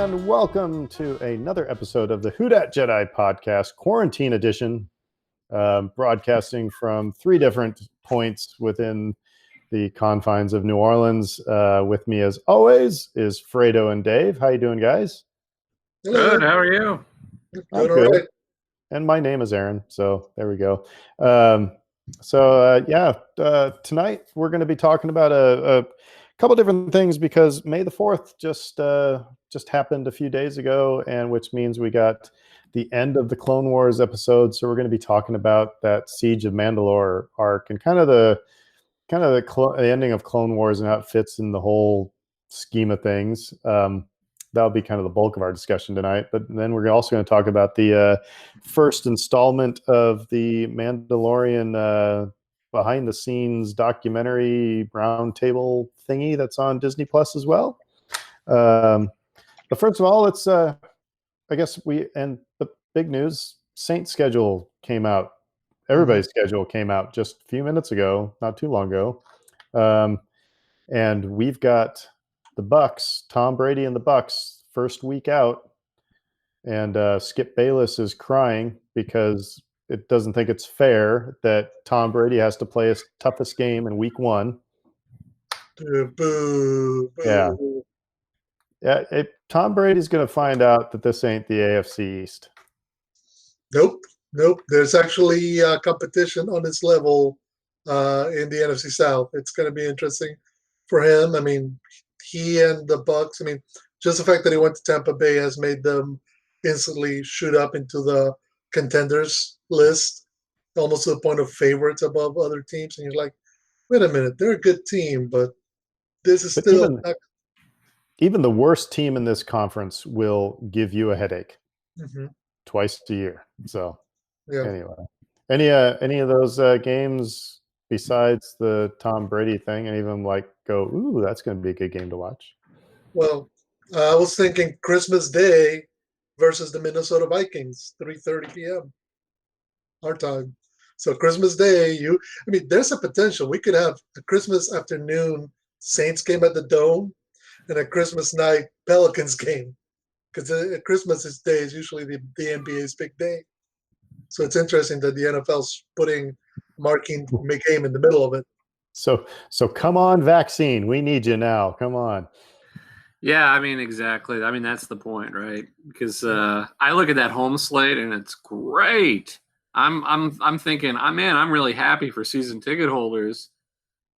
and welcome to another episode of the Who Dat Jedi podcast, Quarantine Edition, broadcasting from three different points within the confines of New Orleans. With me, as always, is Fredo and Dave. How you doing, guys? Good. How are you? I'm good. Right. And my name is Aaron, so there we go. Tonight we're going to be talking about a couple different things because May the 4th just happened a few days ago, and which means we got the end of the Clone Wars episode. So we're going to be talking about that Siege of Mandalore arc and kind of the ending of Clone Wars and how it fits in the whole scheme of things. That'll be kind of the bulk of our discussion tonight. But then we're also going to talk about the first installment of the Mandalorian behind the scenes documentary roundtable thingy that's on Disney Plus as well. But first of all, it's the big news, Saints schedule came out. Everybody's schedule came out just a few minutes ago, not too long ago. And we've got the Bucs, Tom Brady and the Bucs, first week out. And Skip Bayless is crying because it doesn't think it's fair that Tom Brady has to play his toughest game in week one. Boo, boo. Yeah. Tom Brady's going to find out that this ain't the AFC East. Nope. There's actually competition on this level in the NFC South. It's going to be interesting for him. I mean, he and the Bucs, just the fact that he went to Tampa Bay has made them instantly shoot up into the contenders list, almost to the point of favorites above other teams. And you're like, wait a minute, they're a good team, but this is still... Even the worst team in this conference will give you a headache twice a year. So anyway, any of those games besides the Tom Brady thing, and even go, ooh, that's going to be a good game to watch? Well, I was thinking Christmas Day versus the Minnesota Vikings, 3:30 p.m. our time. So Christmas Day, there's a potential. We could have a Christmas afternoon Saints game at the Dome and a Christmas night Pelicans game, because Christmas Day is usually the NBA's big day. So it's interesting that the NFL's putting marking game in the middle of it. So come on, vaccine. We need you now. Come on. Yeah, exactly. That's the point, right? Because I look at that home slate and it's great. I'm thinking, I'm really happy for season ticket holders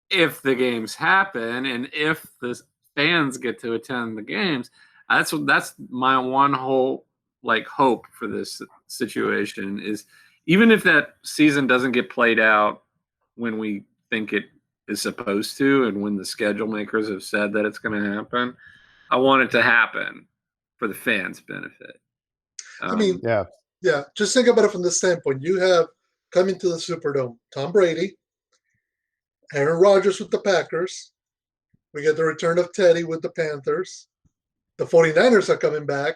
if the games happen and if the fans get to attend the games. That's my one whole hope for this situation is, even if that season doesn't get played out when we think it is supposed to and when the schedule makers have said that it's going to happen, I want it to happen for the fans' benefit. Just think about it from this standpoint. You have coming to the Superdome Tom Brady, Aaron Rodgers with the Packers. We get the return of Teddy with the Panthers. The 49ers are coming back.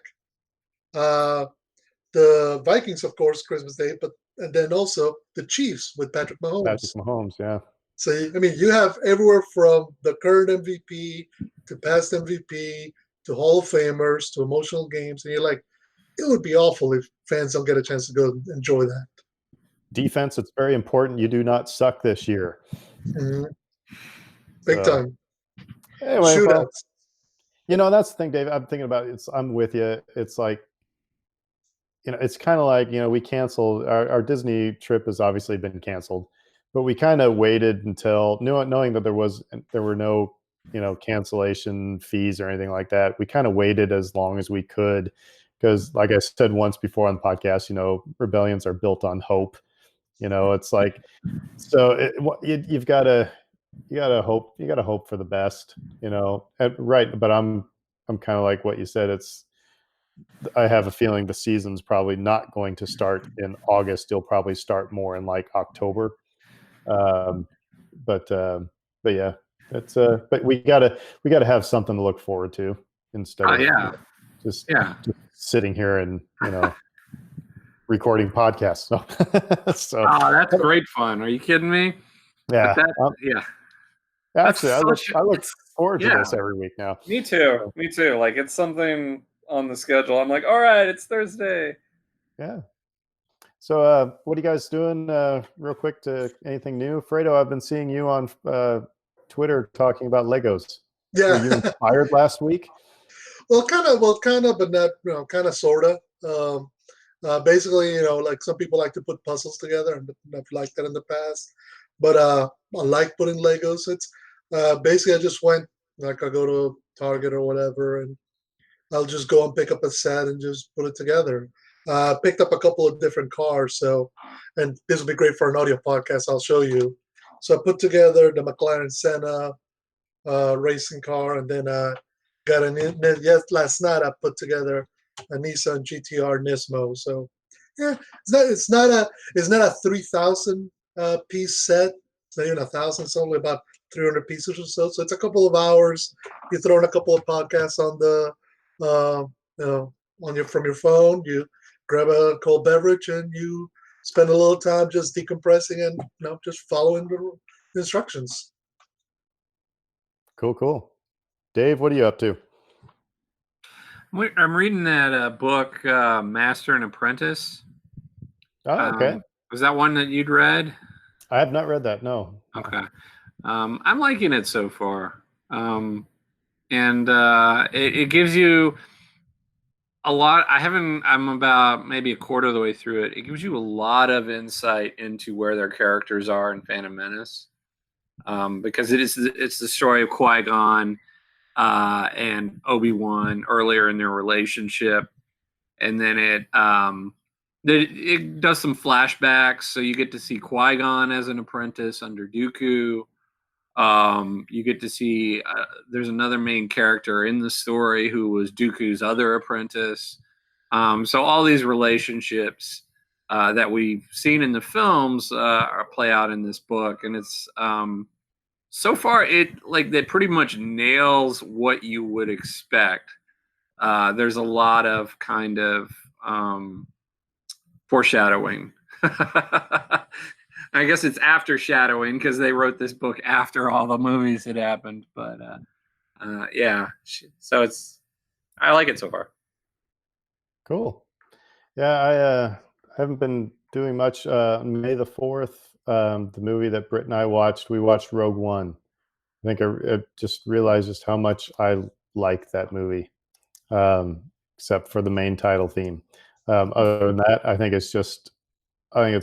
The Vikings, of course, Christmas Day, and then also the Chiefs with Patrick Mahomes. Yeah. So, you have everywhere from the current MVP to past MVP to Hall of Famers to emotional games. And you're like, it would be awful if fans don't get a chance to go enjoy that. Defense, it's very important. You do not suck this year. Big time. Anyway, that's the thing, Dave. I'm thinking about it. I'm with you. It's it's kind of like, we canceled our Disney trip has obviously been canceled, but we kind of waited until knowing that there were no, cancellation fees or anything like that. We kind of waited as long as we could because, like I said once before on the podcast, rebellions are built on hope. It's like, so you've got to hope. You got to hope for the best, right. But I'm kind of like what you said. I have a feeling the season's probably not going to start in August. It'll probably start more in October. But yeah, it's but we gotta have something to look forward to instead of just sitting here and recording podcasts. So that's great fun. Are you kidding me? Yeah. Actually, I look forward to this every week now. Me too. It's something on the schedule. I'm like, all right, it's Thursday. Yeah. So, what are you guys doing? Real quick, to anything new, Fredo? I've been seeing you on Twitter talking about Legos. Were you Yeah. inspired last week? Well, kind of, but not, kind of, sorta. Basically, like some people like to put puzzles together, and I've liked that in the past. But I like putting Legos. It's basically I just went, like, I go to Target or whatever, and I'll just go and pick up a set and just put it together. Picked up a couple of different cars, and this will be great for an audio podcast. I'll show you. So I put together the McLaren Senna racing car, and then got last night I put together a Nissan GTR Nismo. So yeah, it's not a 3,000 piece set. It's not even 1,000. It's only about 300 pieces or so. So it's a couple of hours. You throw in a couple of podcasts on the from your phone. You grab a cold beverage and you spend a little time just decompressing and just following the instructions. Cool. Dave, what are you up to? I'm reading that book, Master and Apprentice. Oh, okay. Was that one that you'd read? I have not read that. No. Okay. I'm liking it so far. And it gives you a lot. I'm about maybe a quarter of the way through it. It gives you a lot of insight into where their characters are in Phantom Menace. Because it's the story of Qui-Gon and Obi-Wan earlier in their relationship. And then it does some flashbacks, so you get to see Qui-Gon as an apprentice under Dooku. You get to see there's another main character in the story who was Dooku's other apprentice. So all these relationships that we've seen in the films play out in this book, and it's so far that pretty much nails what you would expect. There's a lot of kind of foreshadowing. I guess it's after shadowing because they wrote this book after all the movies had happened. But yeah, so I like it so far. Cool. Yeah, I haven't been doing much. May the 4th, the movie that Britt and I watched, we watched Rogue One. I think I just realized just how much I like that movie, except for the main title theme. Other than that, I think it's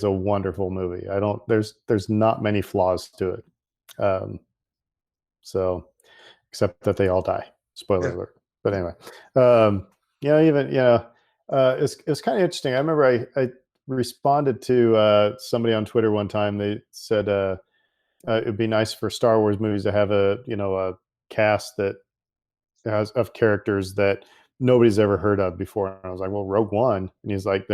a wonderful movie. There's not many flaws to it. So except that they all die. Spoiler alert. But anyway, it's kind of interesting. I remember I responded to somebody on Twitter one time. They said it'd be nice for Star Wars movies to have a cast that has of characters that nobody's ever heard of before. And I was like, well, Rogue One. And he was like,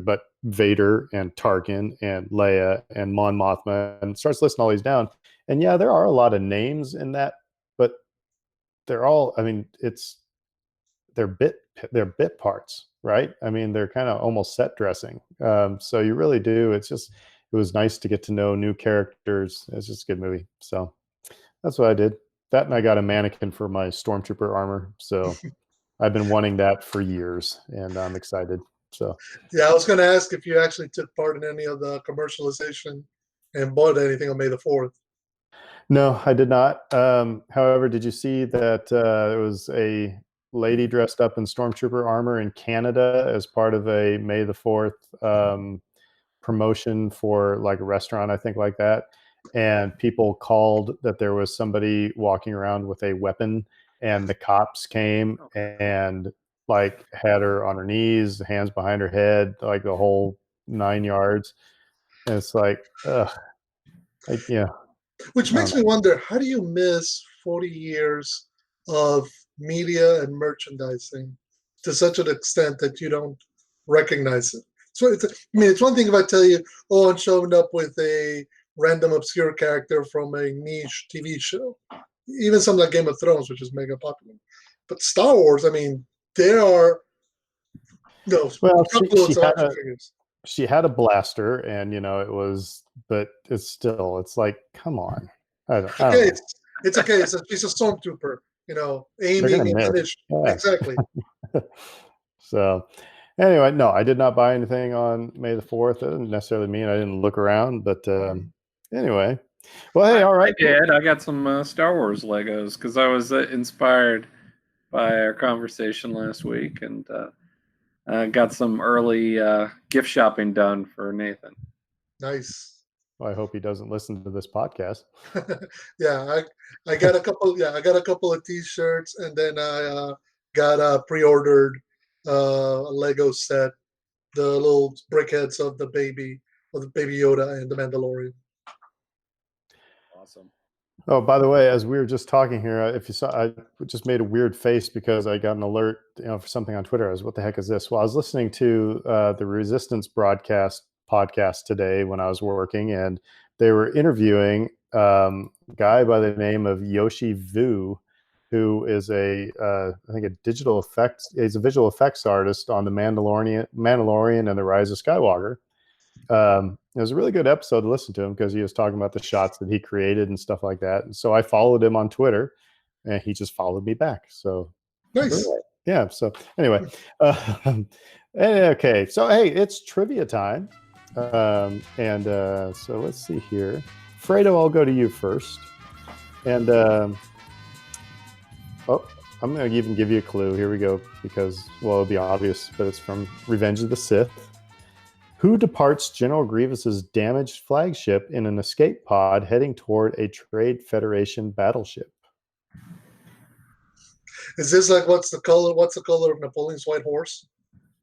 but Vader and Tarkin and Leia and Mon Mothma, and starts listing all these down. And yeah, there are a lot of names in that, but they're all, they're bit parts, right? I mean, they're kind of almost set dressing. So you really do. It was nice to get to know new characters. It's just a good movie. So that's what I did. That, and I got a mannequin for my Stormtrooper armor. So I've been wanting that for years, and I'm excited. So yeah, I was going to ask if you actually took part in any of the commercialization and bought anything on May the 4th. No, I did not. However, did you see that there was a lady dressed up in Stormtrooper armor in Canada as part of a May the 4th promotion for like a restaurant, I think, like that? And people called that there was somebody walking around with a weapon, and the cops came and like had her on her knees, hands behind her head, like the whole 9 yards. And it's like, yeah. Which makes me wonder, how do you miss 40 years of media and merchandising to such an extent that you don't recognize it? So it's one thing if I tell you, oh, I'm showing up with a random obscure character from a niche TV show, even something like Game of Thrones, which is mega popular. But Star Wars, there are she had a blaster, and it was, but it's like, come on. I don't it's okay. She's a stormtrooper, aiming and finish. Yeah. Exactly. So anyway, no, I did not buy anything on May the 4th. It doesn't necessarily mean I didn't look around, but anyway. Well, hey, all right. I did. I got some Star Wars Legos because I was inspired by our conversation last week, and got some early gift shopping done for Nathan. Nice. Well, I hope he doesn't listen to this podcast. Yeah, I got a couple. Yeah, I got a couple of T-shirts, and then I got pre-ordered a Lego set, the little brickheads of the baby Yoda and the Mandalorian. Awesome. Oh, by the way, as we were just talking here, if you saw, I just made a weird face because I got an alert, for something on Twitter. I was, what the heck is this? Well, I was listening to the Resistance podcast today when I was working, and they were interviewing a guy by the name of Yoshi Vu, who is I think a visual effects artist on the Mandalorian and the Rise of Skywalker. It was a really good episode to listen to him because he was talking about the shots that he created and stuff like that. And so I followed him on Twitter, and he just followed me back. So nice. Yeah. So anyway, okay. So hey, it's trivia time, so let's see here. Fredo, I'll go to you first, and I'm going to even give you a clue. Here we go, because it'll be obvious, but it's from Revenge of the Sith. Who departs General Grievous's damaged flagship in an escape pod heading toward a Trade Federation battleship? Is this like what's the color of Napoleon's white horse?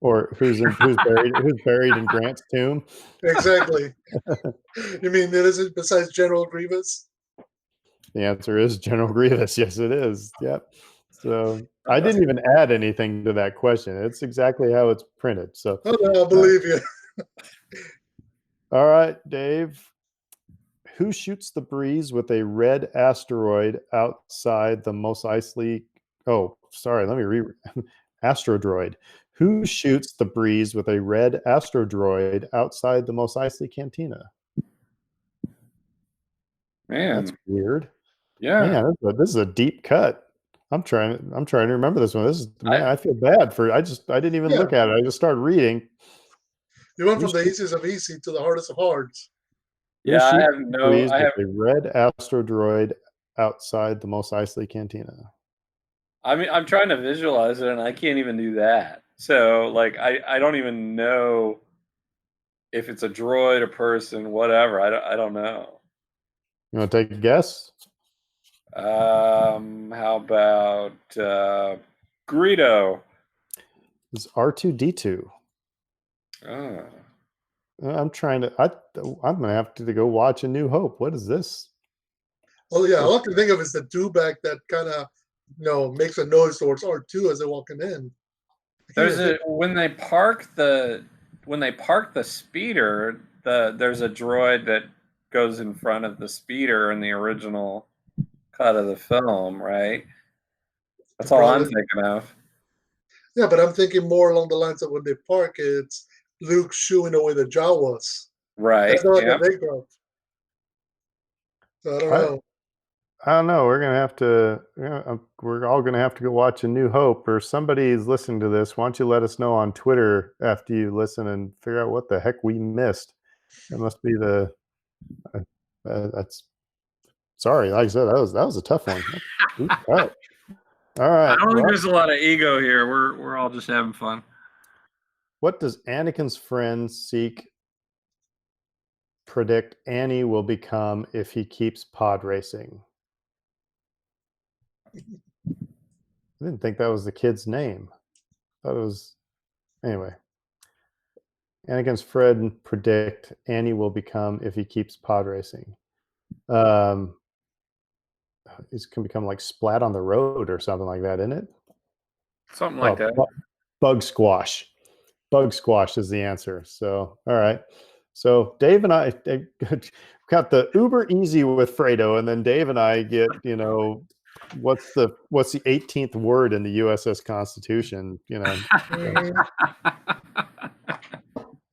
Or who's buried in Grant's tomb? Exactly. You mean it isn't besides General Grievous? The answer is General Grievous. Yes, it is. Yep. So I didn't even add anything to that question. It's exactly how it's printed. So I believe you. All right, Dave. Who shoots the breeze with a red asteroid outside the Mos Eisley? Oh, sorry. Let me Astrodroid. Who shoots the breeze with a red Astrodroid outside the Mos Eisley Cantina? Man, that's weird. Yeah, man, this is a deep cut. I'm trying to remember this one. I feel bad for. I didn't even look at it. I just started reading. You went from the easiest of easy to the hardest of hards. Yeah, I have a red Astrodroid outside the Mos Eisley Cantina. I mean, I'm trying to visualize it, and I can't even do that. So, like, I don't even know if it's a droid, a person, whatever. I don't know. You want to take a guess? How about Greedo? It's R2-D2. Oh. I'm gonna have to go watch A New Hope. What is this? Oh yeah, all I can think of is the dewback that kind of makes a noise towards R2 as they're walking in. When they park the speeder, there's a droid that goes in front of the speeder in the original cut of the film, right? That's all I'm thinking of. Yeah, but I'm thinking more along the lines of when they park, it's Luke shooing away the Jawas. Right. That's not like a big drop. So I don't know. I don't know. We're gonna have to. We're all gonna have to go watch A New Hope, or somebody's listening to this. Why don't you let us know on Twitter after you listen and figure out what the heck we missed? It must be the. That's. Sorry, like I said, that was a tough one. All right. I don't think there's a lot of ego here. We're all just having fun. What does Anakin's friend predict Annie will become if he keeps pod racing? I didn't think that was the kid's name. I thought it was. Anyway. Anakin's friend predict Annie will become if he keeps pod racing. He's going to become like Splat on the Road or something like that, isn't it? Something like that. Bug Squash. Bug Squash is the answer. So, all right. So Dave and I got the uber easy with Fredo, and then Dave and I get, what's the 18th word in the USS Constitution,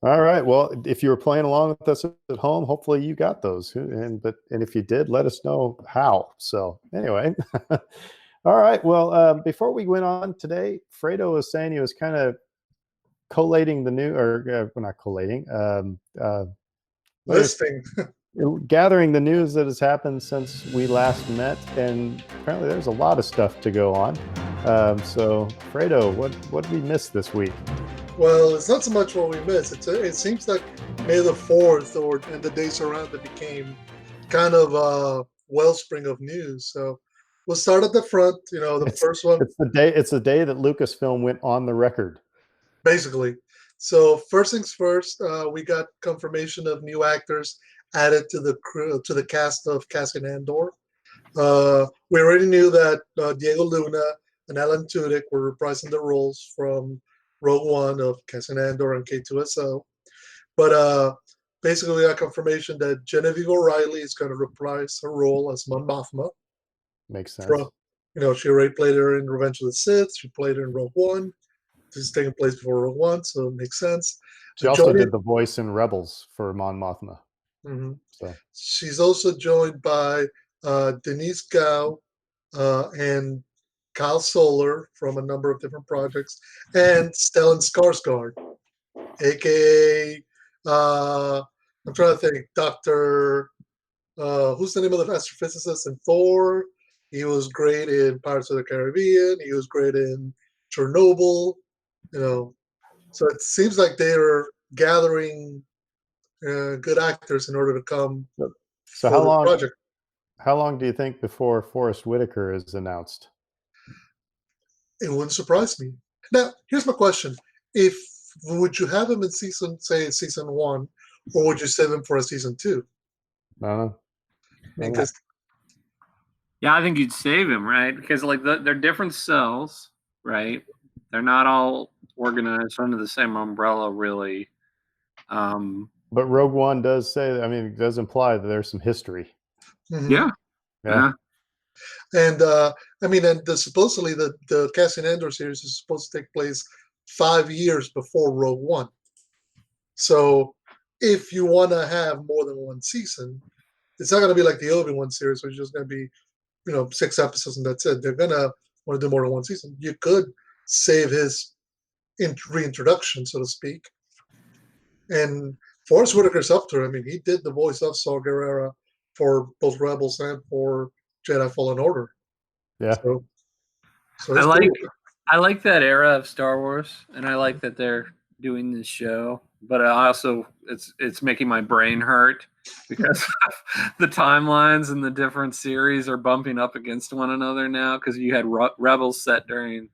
All right. Well, if you were playing along with us at home, hopefully you got those. And if you did, let us know how. So anyway, All right. Well, before we went on today, Fredo was saying he was kind of collating the new, or well, not collating, Listing. gathering the news that has happened since we last met, and apparently there's a lot of stuff to go on. So, Fredo, what did we miss this week? Well, it's not so much what we missed. It seems like May the 4th and the days around it became kind of a wellspring of news. So we'll start at the front. The first one. It's the day that Lucasfilm went on the record. Basically. So first things first, we got confirmation of new actors added to the cast of Cassian Andor. We already knew that Diego Luna and Alan Tudyk were reprising the roles from Rogue One of Cassian Andor and K2SO. But basically, we got confirmation that Genevieve O'Reilly is going to reprise her role as Mon Mothma. Makes sense. She already played her in Revenge of the Sith. She played her in Rogue One. This is taking place before Rogue One, so it makes sense. She also did the voice in Rebels for Mon Mothma. Mm-hmm. So she's also joined by Denise Gao and Kyle Solar from a number of different projects, and Stellan Skarsgård, aka I'm trying to think, Dr. Who's the name of the astrophysicist in Thor? He was great in Pirates of the Caribbean. He was great in Chernobyl. So it seems like they are gathering good actors in order to come. So how long do you think before Forrest Whitaker is announced? It wouldn't surprise me. Now, here's my question: would you have him in season 1, or would you save him for a season 2? Because I think you'd save him, right? Because they're different cells, right? They're not all organized under the same umbrella, really. But Rogue One does say, it does imply that there's some history. Mm-hmm. Yeah. And supposedly the Cassian Andor series is supposed to take place 5 years before Rogue One. So if you want to have more than one season, it's not going to be like the Obi-Wan series, which is just going to be 6 episodes and that's it. They're going to want to do more than one season. You could save his reintroduction, so to speak. And Forrest Whitaker's up to it. He did the voice of Saw Gerrera for both Rebels and for Jedi Fallen Order. Yeah. So I like that era of Star Wars, and I like that they're doing this show. But I also it's making my brain hurt because the timelines and the different series are bumping up against one another now. Because you had Rebels set during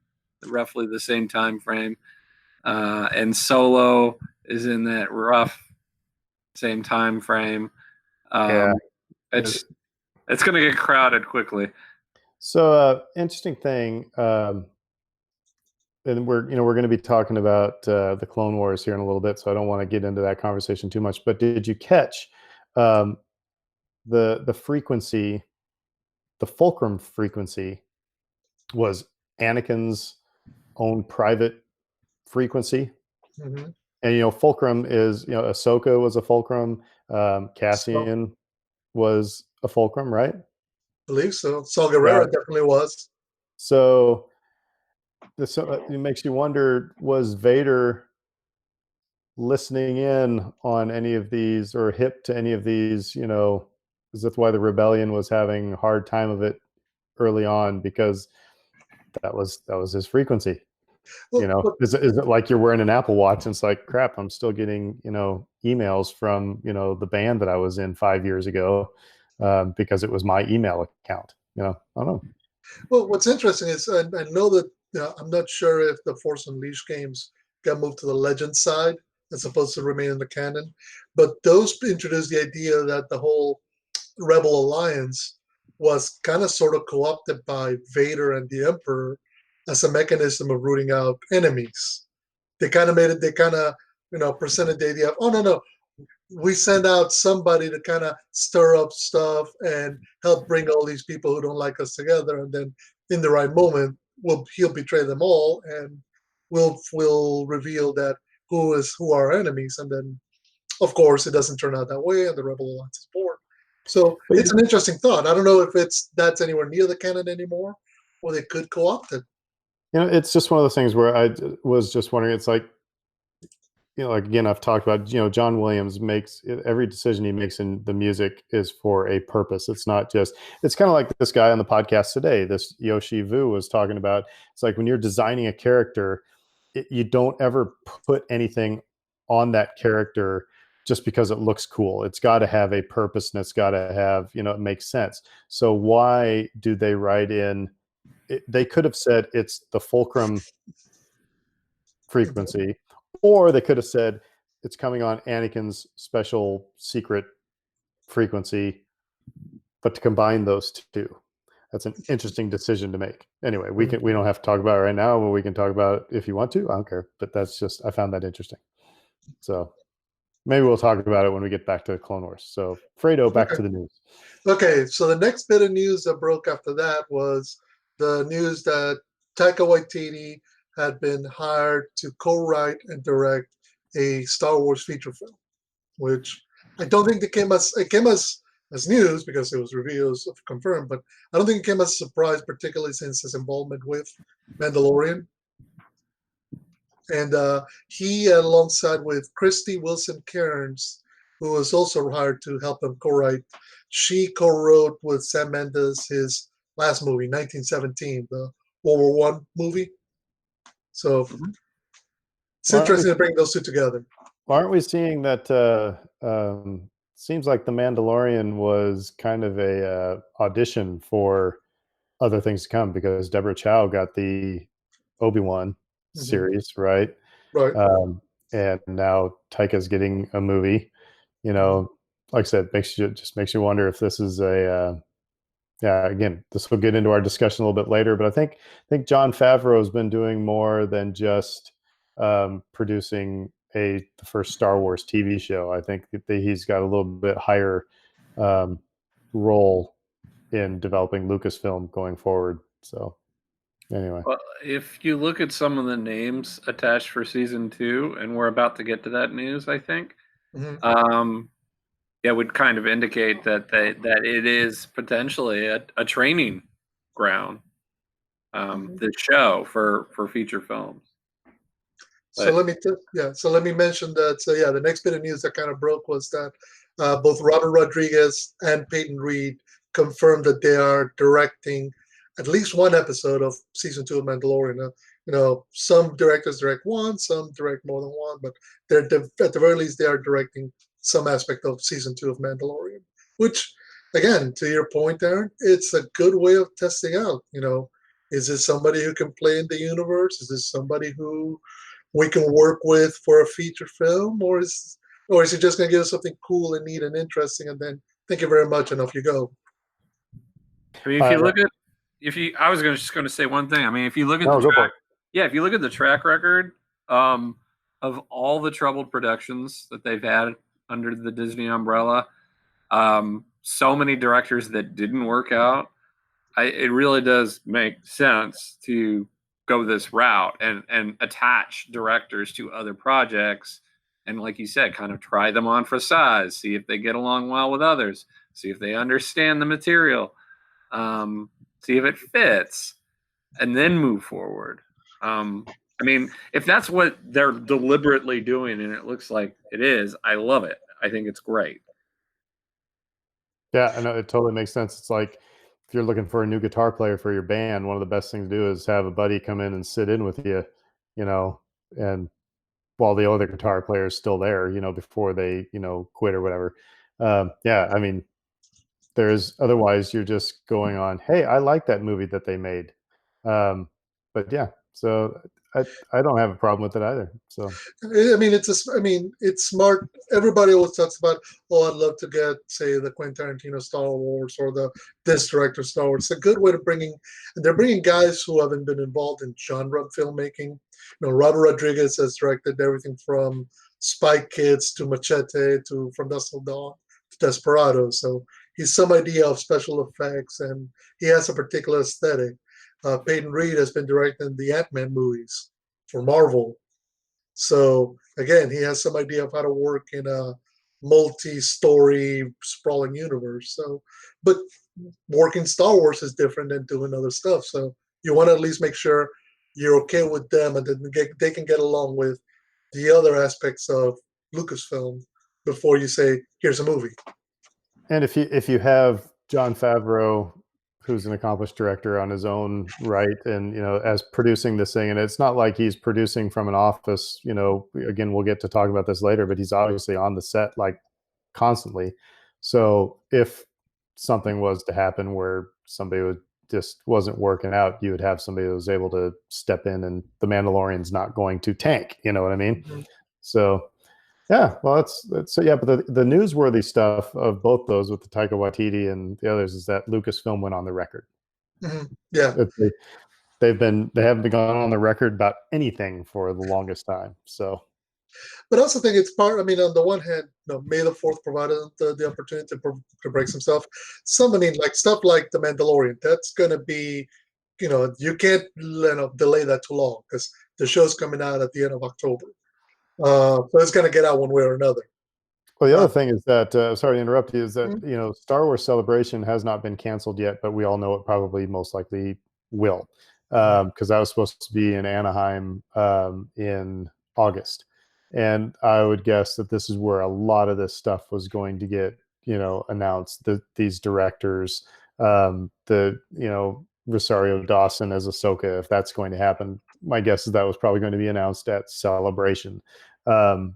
roughly the same time frame, and Solo is in that rough same time frame. It's going to get crowded quickly. So interesting thing, and we're going to be talking about the Clone Wars here in a little bit, so I don't want to get into that conversation too much. But did you catch the frequency? The fulcrum frequency was Anakin's own private frequency. Mm-hmm. And fulcrum is Ahsoka was a fulcrum, Cassian was a fulcrum, right? I believe so. Saw Gerrera definitely was. So it makes you wonder, was Vader listening in on any of these or hip to any of these? Is that why the rebellion was having a hard time of it early on, because that was his frequency? Is it like you're wearing an Apple Watch and it's like, crap, I'm still getting emails from the band that I was in 5 years ago because it was my email account. I don't know. Well, what's interesting is I know that I'm not sure if the Force Unleashed games got moved to the Legend side as opposed to remain in the canon, but those introduced the idea that the whole Rebel Alliance was kind of sort of co-opted by Vader and the Emperor as a mechanism of rooting out enemies. They kind of made it. They kind of presented the idea of, oh no, we send out somebody to kind of stir up stuff and help bring all these people who don't like us together, and then in the right moment, he'll betray them all, and we'll reveal that who are enemies, and then of course it doesn't turn out that way, and the Rebel Alliance is born. So it's an interesting thought. I don't know if that's anywhere near the canon anymore, or they could co-opt it. It's just one of those things where I was just wondering. It's like, like again, I've talked about. John Williams makes every decision he makes in the music is for a purpose. It's not just. It's kind of like this guy on the podcast today. This Yoshi Vu was talking about. It's like when you're designing a character, you don't ever put anything on that character just because it looks cool. It's got to have a purpose, and it's got to have, it makes sense. So why do they write in? They could have said it's the fulcrum frequency, or they could have said it's coming on Anakin's special secret frequency, but to combine those two, that's an interesting decision to make. Anyway, we don't have to talk about it right now, but we can talk about it if you want to. I don't care, but I found that interesting. So maybe we'll talk about it when we get back to Clone Wars. So Fredo, back to the news. Okay, so the next bit of news that broke after that was the news that Taika Waititi had been hired to co-write and direct a Star Wars feature film, which I don't think it came as news because it was reviews confirmed, but I don't think it came as a surprise, particularly since his involvement with Mandalorian. And he, alongside with Christy Wilson Cairns, who was also hired to help him co-write, she co-wrote with Sam Mendes his last movie, 1917, the World War I movie. So it's interesting to bring those two together. Aren't we seeing that? Seems like The Mandalorian was kind of a audition for other things to come, because Deborah Chow got the Obi-Wan series, right? Right. And now Taika's getting a movie. Like I said, makes you wonder if this is a. Again, this will get into our discussion a little bit later, but I think Jon Favreau has been doing more than just producing the first Star Wars TV show. I think that he's got a little bit higher role in developing Lucasfilm going forward. So anyway, well, if you look at some of the names attached for season 2, and we're about to get to that news, I think, it would kind of indicate that it is potentially a training ground, the show for feature films. So let me mention that. So the next bit of news that kind of broke was that both Robert Rodriguez and Peyton Reed confirmed that they are directing at least one episode of season 2 of Mandalorian. Some directors direct one, some direct more than one, but they're at the very least they are directing some aspect of season 2 of Mandalorian. Which, again, to your point, Aaron, it's a good way of testing out. Is this somebody who can play in the universe? Is this somebody who we can work with for a feature film, or is it just going to give us something cool and neat and interesting, and then thank you very much and off you go? I mean, I was just going to say one thing. I mean, if you look at if you look at the track record of all the troubled productions that they've had under the Disney umbrella, so many directors that didn't work out, it really does make sense to go this route and attach directors to other projects, and like you said, kind of try them on for size, see if they get along well with others, see if they understand the material, see if it fits, and then move forward. I mean, if that's what they're deliberately doing, and it looks like it is, I love it. I think it's great. Yeah, I know, it totally makes sense. It's like, if you're looking for a new guitar player for your band, one of the best things to do is have a buddy come in and sit in with you, and while the other guitar player is still there, before they, quit or whatever. I mean, otherwise you're just going on, hey, I like that movie that they made. But yeah, so I don't have a problem with it either. So I mean, it's smart. Everybody always talks about, I'd love to get, say, the Quentin Tarantino Star Wars or this director Star Wars. It's a good way to they're bringing guys who haven't been involved in genre filmmaking. Robert Rodriguez has directed everything from Spy Kids to Machete to From Dusk Till Dawn to Desperado. So he's some idea of special effects, and he has a particular aesthetic. Peyton Reed has been directing the Ant-Man movies for Marvel. So, again, he has some idea of how to work in a multi-story, sprawling universe. So, but working Star Wars is different than doing other stuff. So, you want to at least make sure you're okay with them and that they can get along with the other aspects of Lucasfilm before you say, here's a movie. And if you have Jon Favreau, who's an accomplished director on his own right, and as producing this thing, and it's not like he's producing from an office, again, we'll get to talk about this later, but he's obviously on the set like constantly. So if something was to happen where somebody just wasn't working out, you would have somebody who was able to step in, and the Mandalorian's not going to tank. You know what I mean? Mm-hmm. So yeah, well, that's so yeah. But the newsworthy stuff of both those with the Taika Waititi and the others is that Lucasfilm went on the record. Mm-hmm. Yeah, they haven't been gone on the record about anything for the longest time. So, but I also think it's part. I mean, on the one hand, May the 4th provided the opportunity to break some stuff. Somebody like stuff like the Mandalorian. That's going to be, you can't delay that too long because the show's coming out at the end of October. So it's going to get out one way or another. Well, the other thing is that, sorry to interrupt you, is that, Star Wars Celebration has not been canceled yet, but we all know it probably most likely will, because that was supposed to be in Anaheim in August. And I would guess that this is where a lot of this stuff was going to get, announced. These directors, Rosario Dawson as Ahsoka, if that's going to happen. My guess is that was probably going to be announced at Celebration. Some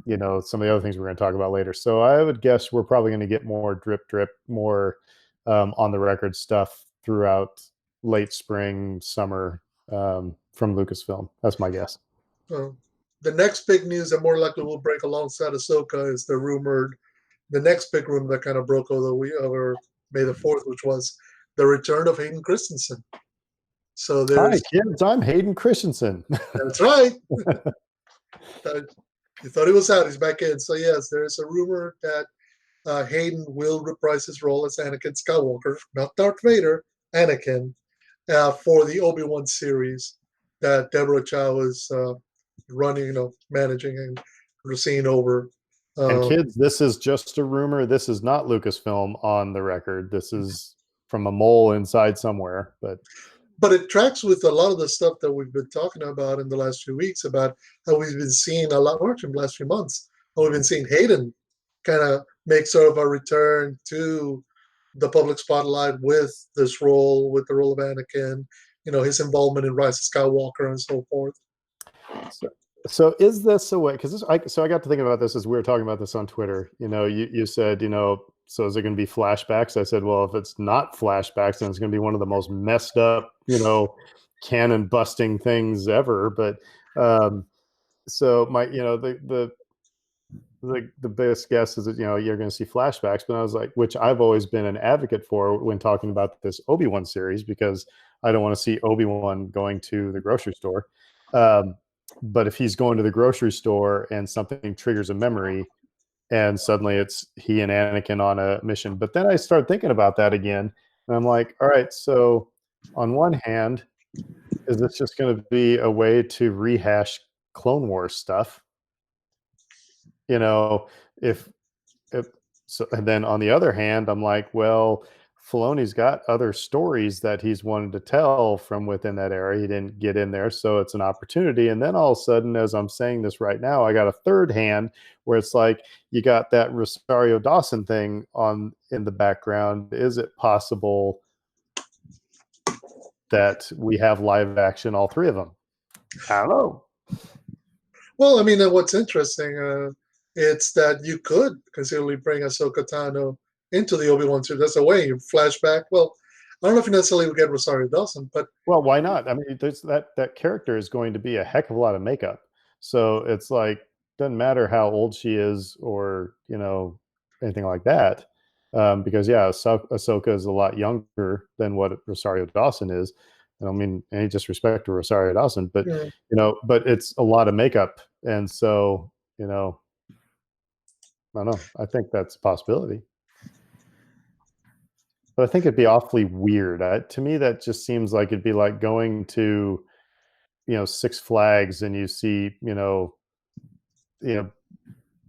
of the other things we're going to talk about later. So I would guess we're probably going to get more drip, more on the record stuff throughout late spring, summer from Lucasfilm. That's my guess. The next big news that more likely will break alongside Ahsoka is the next big rumor that kind of broke over May the 4th, which was the return of Hayden Christensen. So hi kids, I'm Hayden Christensen. That's right. You thought he was out, he's back in. So yes, there's a rumor that Hayden will reprise his role as Anakin Skywalker, not Darth Vader, Anakin, for the Obi-Wan series that Deborah Chow is running, managing and seeing over. And kids, this is just a rumor. This is not Lucasfilm on the record. This is from a mole inside somewhere, but it tracks with a lot of the stuff that we've been talking about in the last few weeks about how we've been seeing a lot more in the last few months. How we've been seeing Hayden kind of make sort of a return to the public spotlight with this role, with the role of Anakin, his involvement in Rise of Skywalker and so forth. So is this a way? Because I got to thinking about this as we were talking about this on Twitter. You said, so is it going to be flashbacks? I said, well, if it's not flashbacks, then it's going to be one of the most messed up, canon busting things ever. But so my, the best guess is that, you're going to see flashbacks. But I was like, which I've always been an advocate for when talking about this Obi-Wan series, because I don't want to see Obi-Wan going to the grocery store. But if he's going to the grocery store and something triggers a memory, and suddenly it's he and Anakin on a mission. But then I start thinking about that again, and I'm like, all right, so on one hand, is this just going to be a way to rehash Clone Wars stuff? If so, and then on the other hand, I'm like, well, Filoni's got other stories that he's wanted to tell from within that era. He didn't get in there, so it's an opportunity. And then all of a sudden, as I'm saying this right now, I got a third hand where it's like you got that Rosario Dawson thing in the background. Is it possible that we have live action, all three of them? I don't know. Well, I mean, what's interesting, it's that you could conceivably bring Ahsoka Tano into the Obi-Wan series. That's a way you flashback. Well, I don't know if you necessarily would get Rosario Dawson, but why not? I mean, that character is going to be a heck of a lot of makeup, so it's like doesn't matter how old she is or anything like that, because Ahsoka is a lot younger than what Rosario Dawson is. I don't mean any disrespect to Rosario Dawson, but but it's a lot of makeup, and so I don't know. I think that's a possibility. But I think it'd be awfully weird. To me, that just seems like it'd be like going to, Six Flags and you see, I don't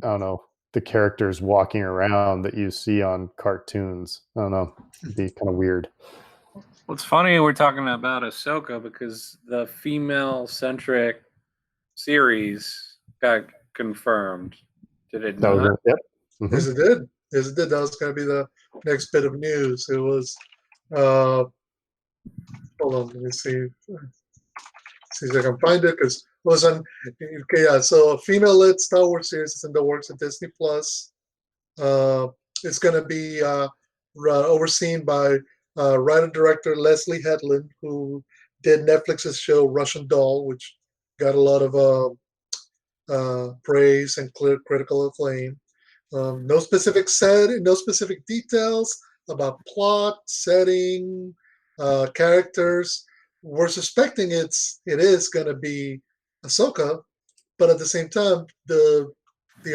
know, the characters walking around that you see on cartoons. I don't know. It'd be kind of weird. Well, it's funny we're talking about Ahsoka because the female-centric series got confirmed. Did it That was not? it. Yep. Mhm. Yes, it did. Yes, it did. That was going to be the next bit of news. It was, uh, hold on, let me see if I can find it because it was on. Okay, yeah. So a female-led Star Wars series is in the works at Disney Plus. It's going to be overseen by writer director Leslie Headland, who did Netflix's show Russian Doll, which got a lot of praise and critical acclaim. No specific no specific details about plot, setting, characters. We're suspecting it is going to be Ahsoka, but at the same time, the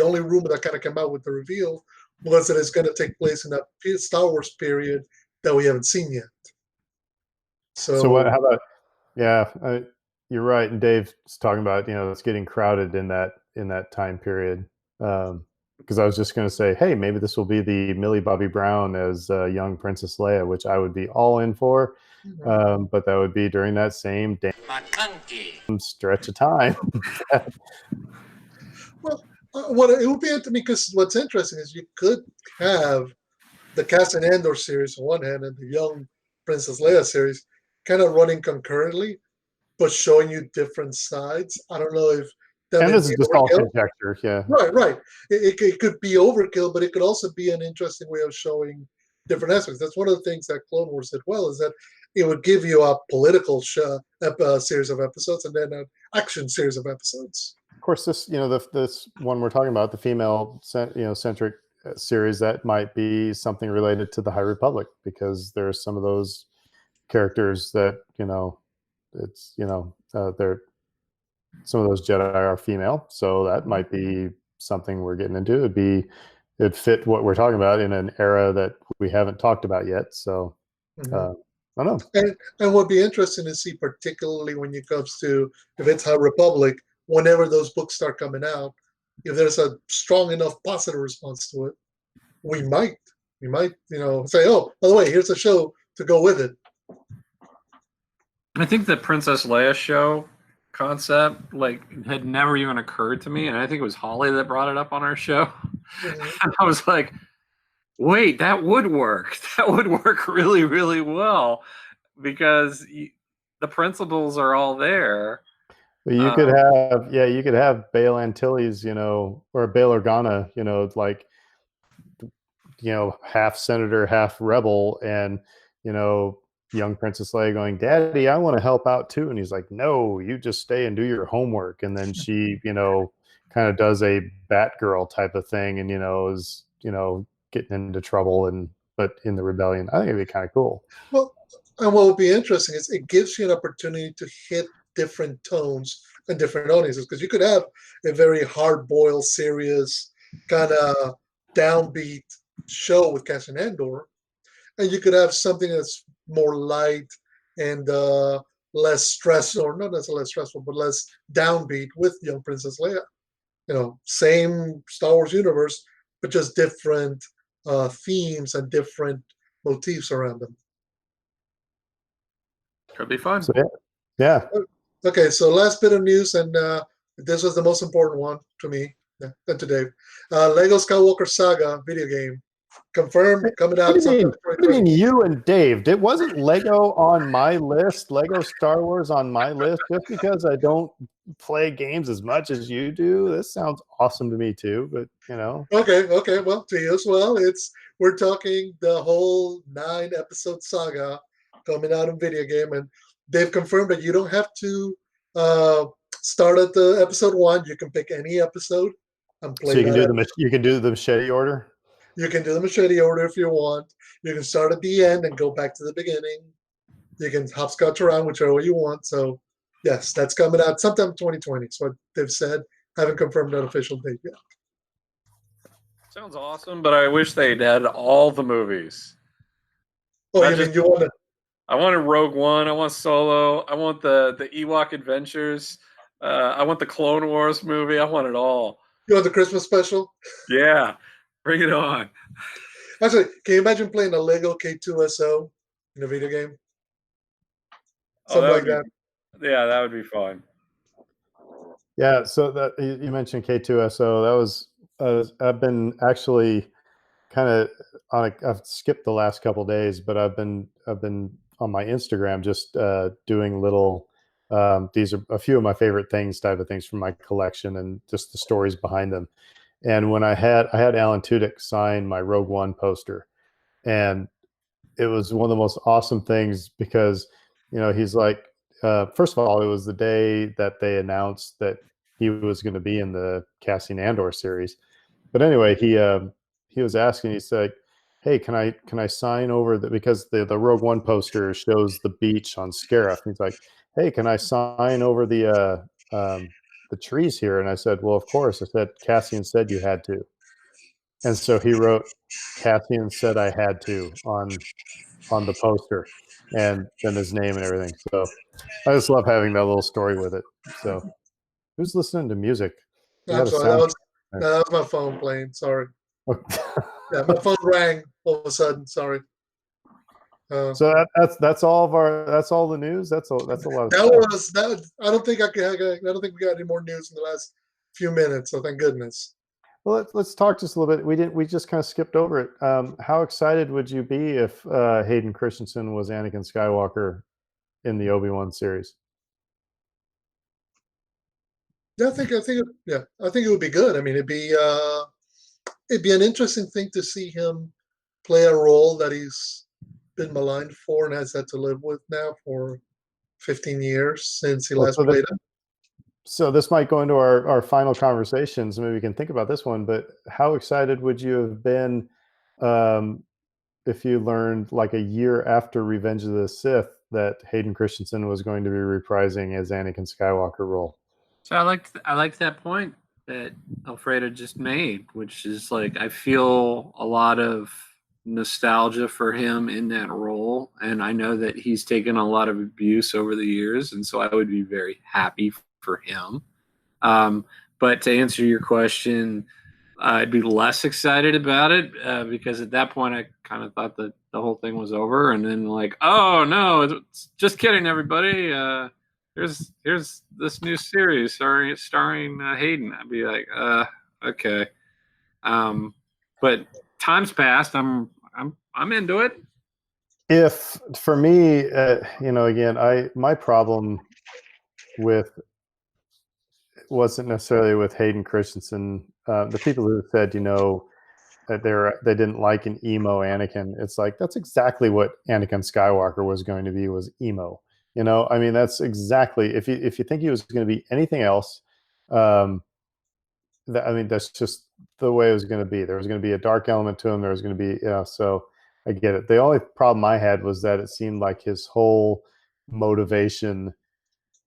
only rumor that kind of came out with the reveal was that it's going to take place in that Star Wars period that we haven't seen yet. So what? How about? Yeah, you're right. And Dave's talking about it's getting crowded in that time period. Because I was just going to say, hey, maybe this will be the Millie Bobby Brown as young Princess Leia, which I would be all in for. But that would be during that same damn stretch of time. Well, what it would be interesting because what's interesting is you could have the Cassian Andor series on one hand and the young Princess Leia series kind of running concurrently, but showing you different sides. I don't know if that and this is just all conjecture, yeah. Right. It could be overkill, but it could also be an interesting way of showing different aspects. That's one of the things that Clone Wars did well, is that it would give you a political series of episodes and then an action series of episodes. Of course, this this one we're talking about, the female centric series, that might be something related to the High Republic, because there's some of those characters that it's they're some of those Jedi are female, so that might be something we're getting into. It'd fit what we're talking about in an era that we haven't talked about yet. So I don't know. And what would be interesting to see, particularly when it comes to if it's High Republic, whenever those books start coming out, if there's a strong enough positive response to it, we might say, oh, by the way, here's a show to go with it. I think the Princess Leia show concept had never even occurred to me, and I think it was Holly that brought it up on our show. And I was like, wait, that would work. That would work really, really well, because the principles are all there. Well, you could have Bail Antilles, or Bail Organa, half senator, half rebel, and young Princess Leia going, Daddy, I want to help out too. And he's like, no, you just stay and do your homework. And then she, kind of does a Batgirl type of thing and, is, getting into trouble but in the rebellion. I think it'd be kind of cool. Well, and what would be interesting is it gives you an opportunity to hit different tones and different audiences, because you could have a very hard-boiled, serious, kind of downbeat show with Cassian Andor, and you could have something that's more light and less stressful, or not necessarily less stressful, but less downbeat with young Princess Leia. Same Star Wars universe, but just different themes and different motifs around them. Could be fun. So, yeah. Okay, so last bit of news, and this was the most important one to me and to Dave. Lego Skywalker Saga video game confirmed, coming out. What do you mean you and Dave? Wasn't Lego on my list? Lego Star Wars on my list? Just because I don't play games as much as you do? This sounds awesome to me too, but Okay, well, to you as well. We're talking the whole 9-episode saga coming out in video game, and they've confirmed that you don't have to start at the episode 1. You can pick any episode and play. So you can do the machete order. You can do the machete order if you want. You can start at the end and go back to the beginning. You can hopscotch around whichever way you want. So, yes, that's coming out sometime 2020. That's what they've said. Haven't confirmed an official date yet. Sounds awesome, but I wish they'd had all the movies. Oh, you want to? I wanted Rogue One. I want Solo. I want the Ewok Adventures. I want the Clone Wars movie. I want it all. You want the Christmas special? Yeah. Bring it on. Actually, can you imagine playing a Lego K2SO in a video game? something that like would that. be, yeah, that would be fun. Yeah, so that you mentioned K2SO. That was I've been actually kind of I've skipped the last couple days, but I've been on my Instagram just doing little these are a few of my favorite things type of things from my collection and just the stories behind them. And when I had Alan Tudyk sign my Rogue One poster, and it was one of the most awesome things because he's like first of all, it was the day that they announced that he was going to be in the Cassian Andor series. But anyway, he was asking, he said, hey, can I sign over that, because the Rogue One poster shows the beach on Scarif. He's like, hey, can I sign over the trees here? And I said, well, of course. I said, Cassian said you had to. And so he wrote, Cassian said I had to on the poster, and then his name and everything. So I just love having that little story with it. So who's listening to music? We I'm got a sorry, sound. that was my phone playing. Sorry. Okay. Yeah, my phone rang all of a sudden. Sorry. So that's all that's all the news. That's a lot of That stuff. was that. I don't think I don't think we got any more news in the last few minutes. So thank goodness. Well, let's talk just a little bit. We just kind of skipped over it. How excited would you be if Hayden Christensen was Anakin Skywalker in the Obi-Wan series? Yeah, I think it would be good. I mean, it'd be an interesting thing to see him play a role that he's been maligned for and has had to live with now for 15 years since he last played it. So this might go into our final conversations. Maybe we can think about this one, but how excited would you have been if you learned like a year after Revenge of the Sith that Hayden Christensen was going to be reprising his Anakin Skywalker role? So I liked that point that Alfredo just made, which is like I feel a lot of nostalgia for him in that role, and I know that he's taken a lot of abuse over the years, and so I would be very happy for him. But to answer your question, I'd be less excited about it because at that point I kind of thought that the whole thing was over, and then like, oh no, it's just kidding, everybody. Here's this new series starring Hayden. I'd be like, okay. But time's passed. I'm into it. If for me, again, my problem wasn't necessarily with Hayden Christensen. The people who said, that they didn't like an emo Anakin. It's like that's exactly what Anakin Skywalker was going to be, was emo. I mean, that's exactly, if you think he was going to be anything else, that's just the way it was going to be. There was going to be a dark element to him. There was going to be, so I get it. The only problem I had was that it seemed like his whole motivation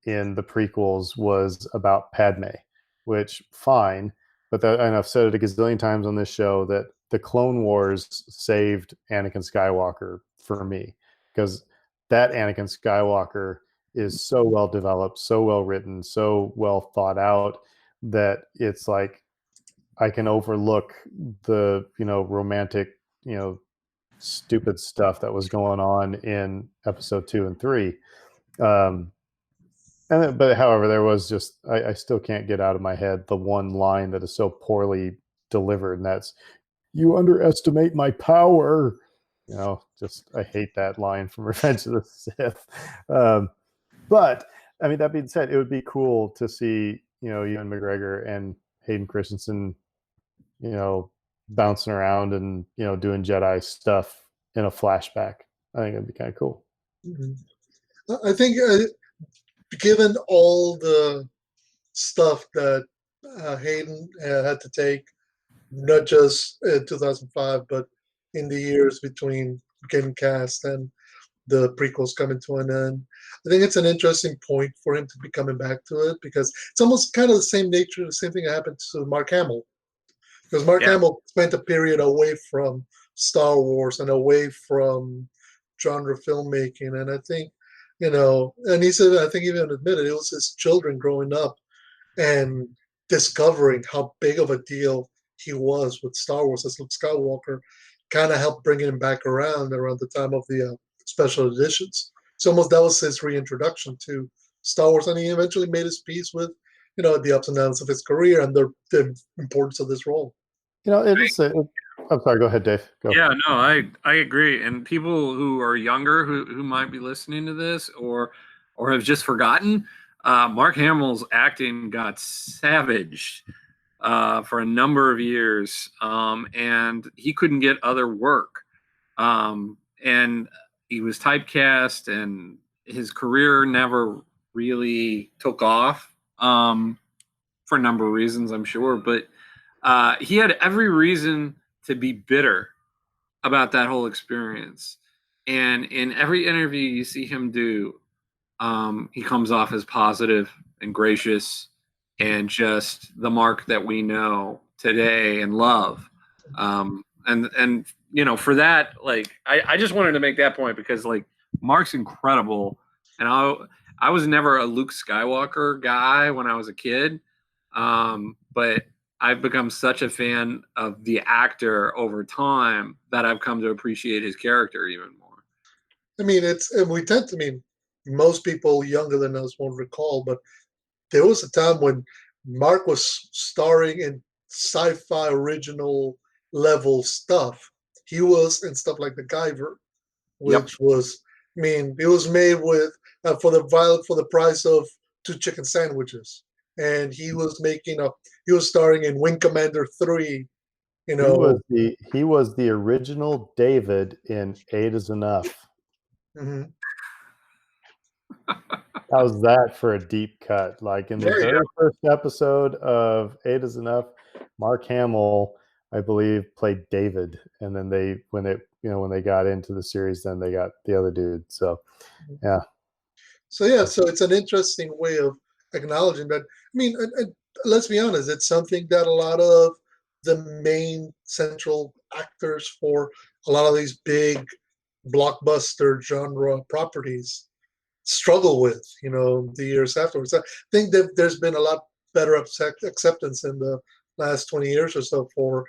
in the prequels was about Padme, which fine, but and I've said it a gazillion times on this show that the Clone Wars saved Anakin Skywalker for me, because that Anakin Skywalker is so well developed, so well written, so well thought out that it's like I can overlook the romantic stupid stuff that was going on in episode 2 and 3. But however, there was just I still can't get out of my head the one line that is so poorly delivered, and that's, "You underestimate my power." Just I hate that line from Revenge of the Sith. But I mean, that being said, it would be cool to see Ewan McGregor and Hayden Christensen, bouncing around and doing Jedi stuff in a flashback. I think it'd be kind of cool. Mm-hmm. I think. Given all the stuff that Hayden had to take, not just in 2005, but in the years between getting cast and the prequels coming to an end, I think it's an interesting point for him to be coming back to it, because it's almost kind of the same nature, the same thing that happened to Mark Hamill. Because Mark Hamill spent a period away from Star Wars and away from genre filmmaking, and I think, and he said, I think even admitted, it was his children growing up and discovering how big of a deal he was with Star Wars as Luke Skywalker kind of helped bring him back around the time of the special editions. it's almost that was his reintroduction to Star Wars, and he eventually made his peace with, the ups and downs of his career and the importance of this role. It is. I'm sorry. Go ahead, Dave. Go. Yeah, no, I agree. And people who are younger who might be listening to this or have just forgotten, Mark Hamill's acting got savaged for a number of years, and he couldn't get other work, and he was typecast, and his career never really took off for a number of reasons, I'm sure. But he had every reason to be bitter about that whole experience. And in every interview you see him do, he comes off as positive and gracious and just the Mark that we know today and love. And for that, like, I just wanted to make that point because, like, Mark's incredible. And I was never a Luke Skywalker guy when I was a kid. But I've become such a fan of the actor over time that I've come to appreciate his character even more. I mean, most people younger than us won't recall, but there was a time when Mark was starring in sci-fi original level stuff. He was in stuff like The Guyver, which was, it was made with for the price of 2 chicken sandwiches. And he was starring in Wing Commander 3. He was the original David in 8 is Enough. Mm-hmm. How's that for a deep cut? Like in the very first episode of 8 is Enough, Mark Hamill, I believe, played David, and then when they got into the series, then they got the other dude. So, yeah. So it's an interesting way of acknowledging that. I mean, let's be honest, it's something that a lot of the main central actors for a lot of these big blockbuster genre properties struggle with, the years afterwards. I think that there's been a lot better acceptance in the last 20 years or so for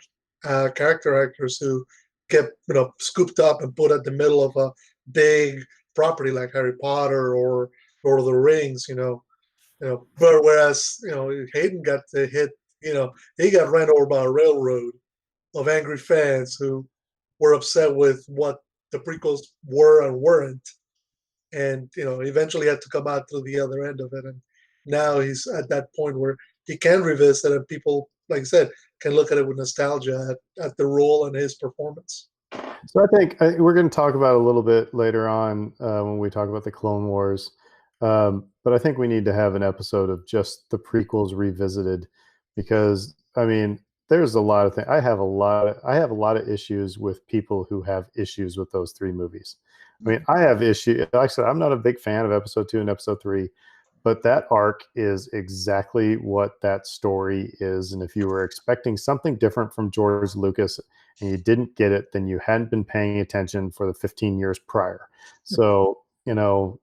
character actors who get, scooped up and put at the middle of a big property like Harry Potter or Lord of the Rings, but whereas, Hayden got to hit, he got ran over by a railroad of angry fans who were upset with what the prequels were and weren't. And, eventually had to come out through the other end of it. And now he's at that point where he can revisit and people, like I said, can look at it with nostalgia at the role and his performance. So I think we're going to talk about it a little bit later on when we talk about the Clone Wars. But I think we need to have an episode of just the prequels revisited because, there's a lot of things. I have a lot of issues with people who have issues with those 3 movies. I have issues. Actually, I'm not a big fan of episode 2 and episode 3, but that arc is exactly what that story is. And if you were expecting something different from George Lucas and you didn't get it, then you hadn't been paying attention for the 15 years prior. So, the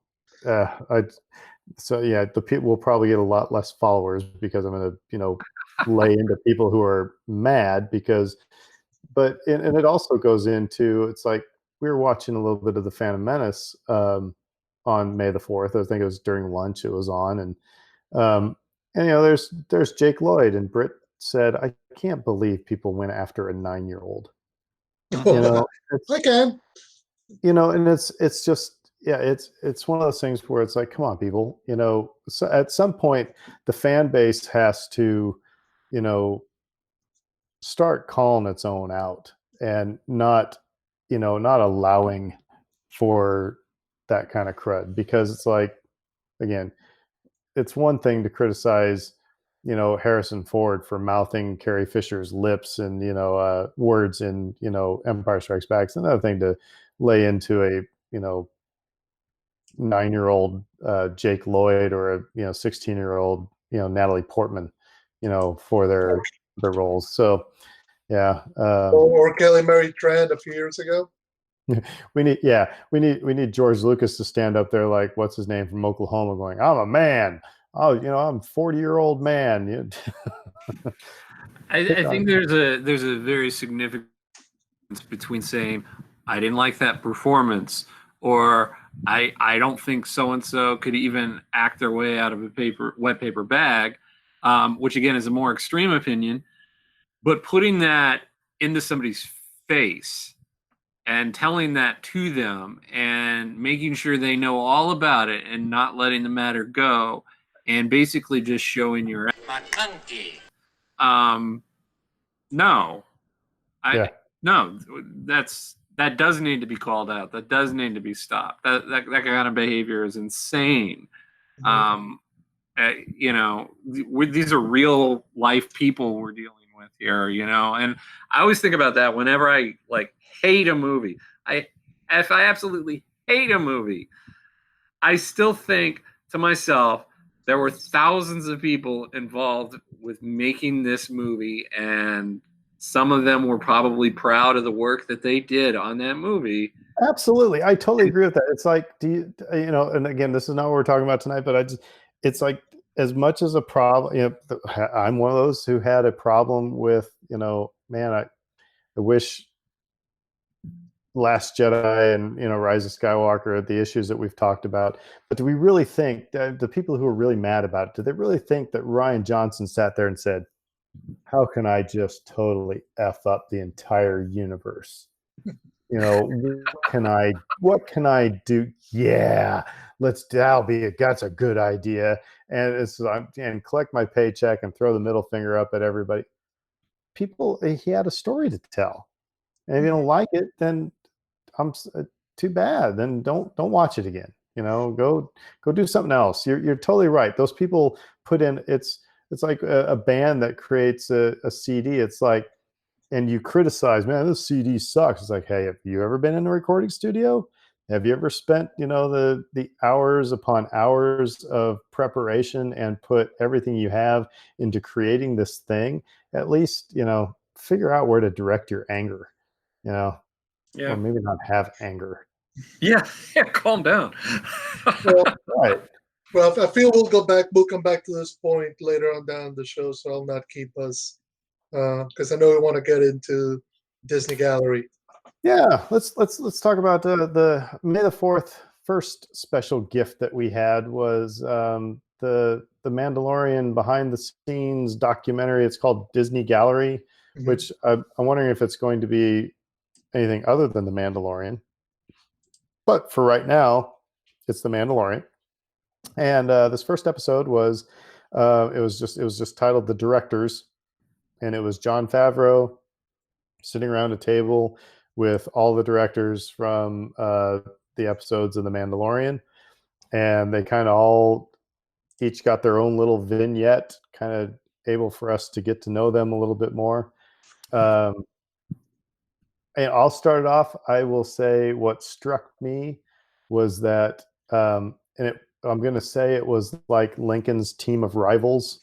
people will probably get a lot less followers because I'm going to, lay into people who are mad and it also goes into, it's like, we were watching a little bit of the Phantom Menace on May the 4th. I think it was during lunch. It was on, and there's Jake Lloyd, and Britt said, "I can't believe people went after a 9-year-old." I can. And it's just it's one of those things where it's like, come on, people. So at some point, the fan base has to, start calling its own out and not allowing for that kind of crud, because it's like, again, it's one thing to criticize, Harrison Ford for mouthing Carrie Fisher's lips and, words in, Empire Strikes Back. It's another thing to lay into a, 9-year-old Jake Lloyd or a, 16-year-old, Natalie Portman, for their roles. So, yeah. Or Kelly Mary Tran a few years ago. We need George Lucas to stand up there like, what's his name from Oklahoma, going, "I'm a man. Oh, I'm 40-year-old man." I think there's a very significant difference between saying, "I didn't like that performance," or I don't think so and so could even act their way out of a wet paper bag, which again is a more extreme opinion. But putting that into somebody's face and telling that to them and making sure they know all about it and not letting the matter go and basically just showing your no. Yeah. No, that does need to be called out. That does need to be stopped. That kind of behavior is insane. You know, these are real life people we're dealing with here, you know, and I always think about that whenever I like hate a movie. If I absolutely hate a movie, I still think to myself, there were thousands of people involved with making this movie, and some of them were probably proud of the work that they did on that movie. Absolutely. I totally agree with that. It's like, you know, and again, this is not what we're talking about tonight, but it's like, as much as a problem, you know, I'm one of those who had a problem with, you know, man, I wish Last Jedi and, you know, Rise of Skywalker, the issues that we've talked about. But do we really think that the people who are really mad about it, do they really think that Rian Johnson sat there and said, how can I just totally F up the entire universe? You know, what can I do? Yeah, that's a good idea. And and collect my paycheck and throw the middle finger up at everybody. He had a story to tell. And if you don't like it, then too bad. Then don't watch it again. You know, go do something else. You're totally right. Those people put in, it's like a band that creates a CD. It's like, and you criticize, man, this CD sucks. It's like, hey, have you ever been in a recording studio? Have you ever spent, you know, the hours upon hours of preparation and put everything you have into creating this thing? At least, you know, figure out where to direct your anger, you know, or maybe not have anger. Yeah, calm down. Well, Right. well, I feel we'll come back to this point later on down the show, so I'll not keep us, because I know we want to get into Disney Gallery. Yeah, let's talk about the May the 4th first special gift that we had was the Mandalorian behind the scenes documentary. It's called Disney Gallery, which I'm wondering if it's going to be anything other than the Mandalorian. But for right now, it's the Mandalorian. And this first episode was it was just titled The Directors, and it was Jon Favreau sitting around a table with all the directors from the episodes of The Mandalorian, and they kind of all each got their own little vignette, kind of able for us to get to know them a little bit more. And I'll start it off. I will say what struck me was that, I'm going to say it was like Lincoln's team of rivals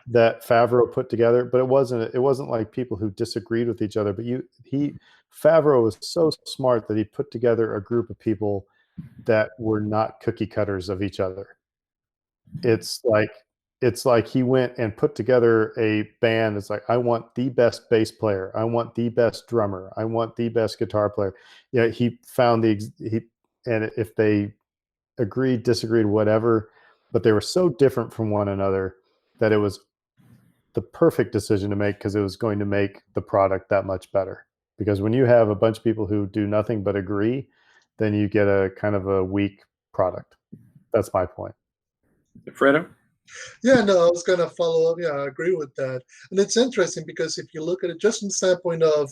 that Favreau put together, but it wasn't like people who disagreed with each other. But Favreau was so smart that he put together a group of people that were not cookie cutters of each other. It's like he went and put together a band. It's like, I want the best bass player, I want the best drummer, I want the best guitar player. Yeah, he found and if they agreed, disagreed, whatever, but they were so different from one another that it was the perfect decision to make, because it was going to make the product that much better. Because when you have a bunch of people who do nothing but agree, then you get a kind of a weak product. That's my point. Fredo? Yeah, no, I was going to follow up. Yeah, I agree with that. And it's interesting because if you look at it just from the standpoint of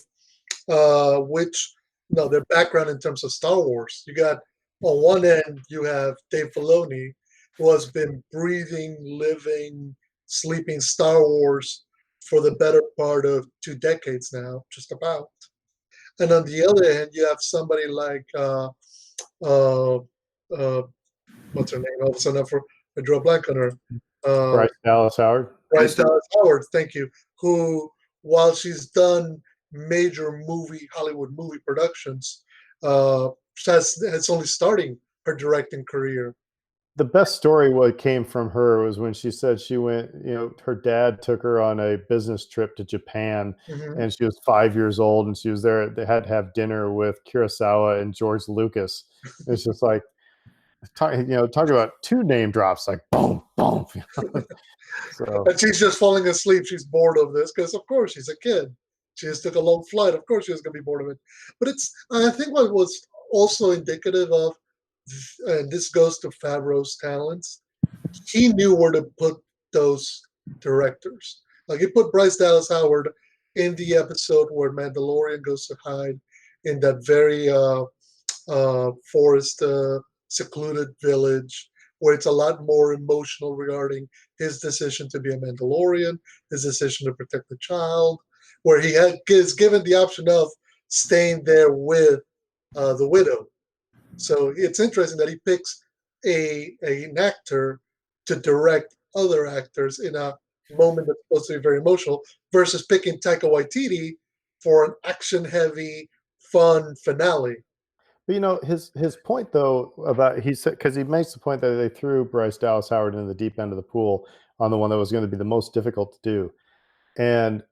their background in terms of Star Wars, you got on one end, you have Dave Filoni, who has been breathing, living, sleeping Star Wars for the better part of 2 decades now, just about. And on the other hand, you have somebody like what's her name? All of a sudden, I drew a blank on her. Bryce Dallas Howard. Bryce Dallas Howard, thank you. Who, while she's done major Hollywood movie productions, it's only starting her directing career. The best story what came from her was when she said she went, you know, her dad took her on a business trip to Japan, and she was 5 years old, and she was there. They had to have dinner with Kurosawa and George Lucas. It's just like, talk about two name drops, like boom, boom. So And she's just falling asleep. She's bored of this because, of course, she's a kid. She just took a long flight. Of course, she was going to be bored of it. But I think what was also indicative of, and this goes to Favreau's talents, he knew where to put those directors. Like he put Bryce Dallas Howard in the episode where Mandalorian goes to hide in that very forest, secluded village, where it's a lot more emotional regarding his decision to be a Mandalorian, his decision to protect the child, where he is given the option of staying there with the widow. So it's interesting that he picks an actor to direct other actors in a moment that's supposed to be very emotional, versus picking Taika Waititi for an action-heavy, fun finale. But his point though about he said, because he makes the point that they threw Bryce Dallas Howard into the deep end of the pool on the one that was going to be the most difficult to do, and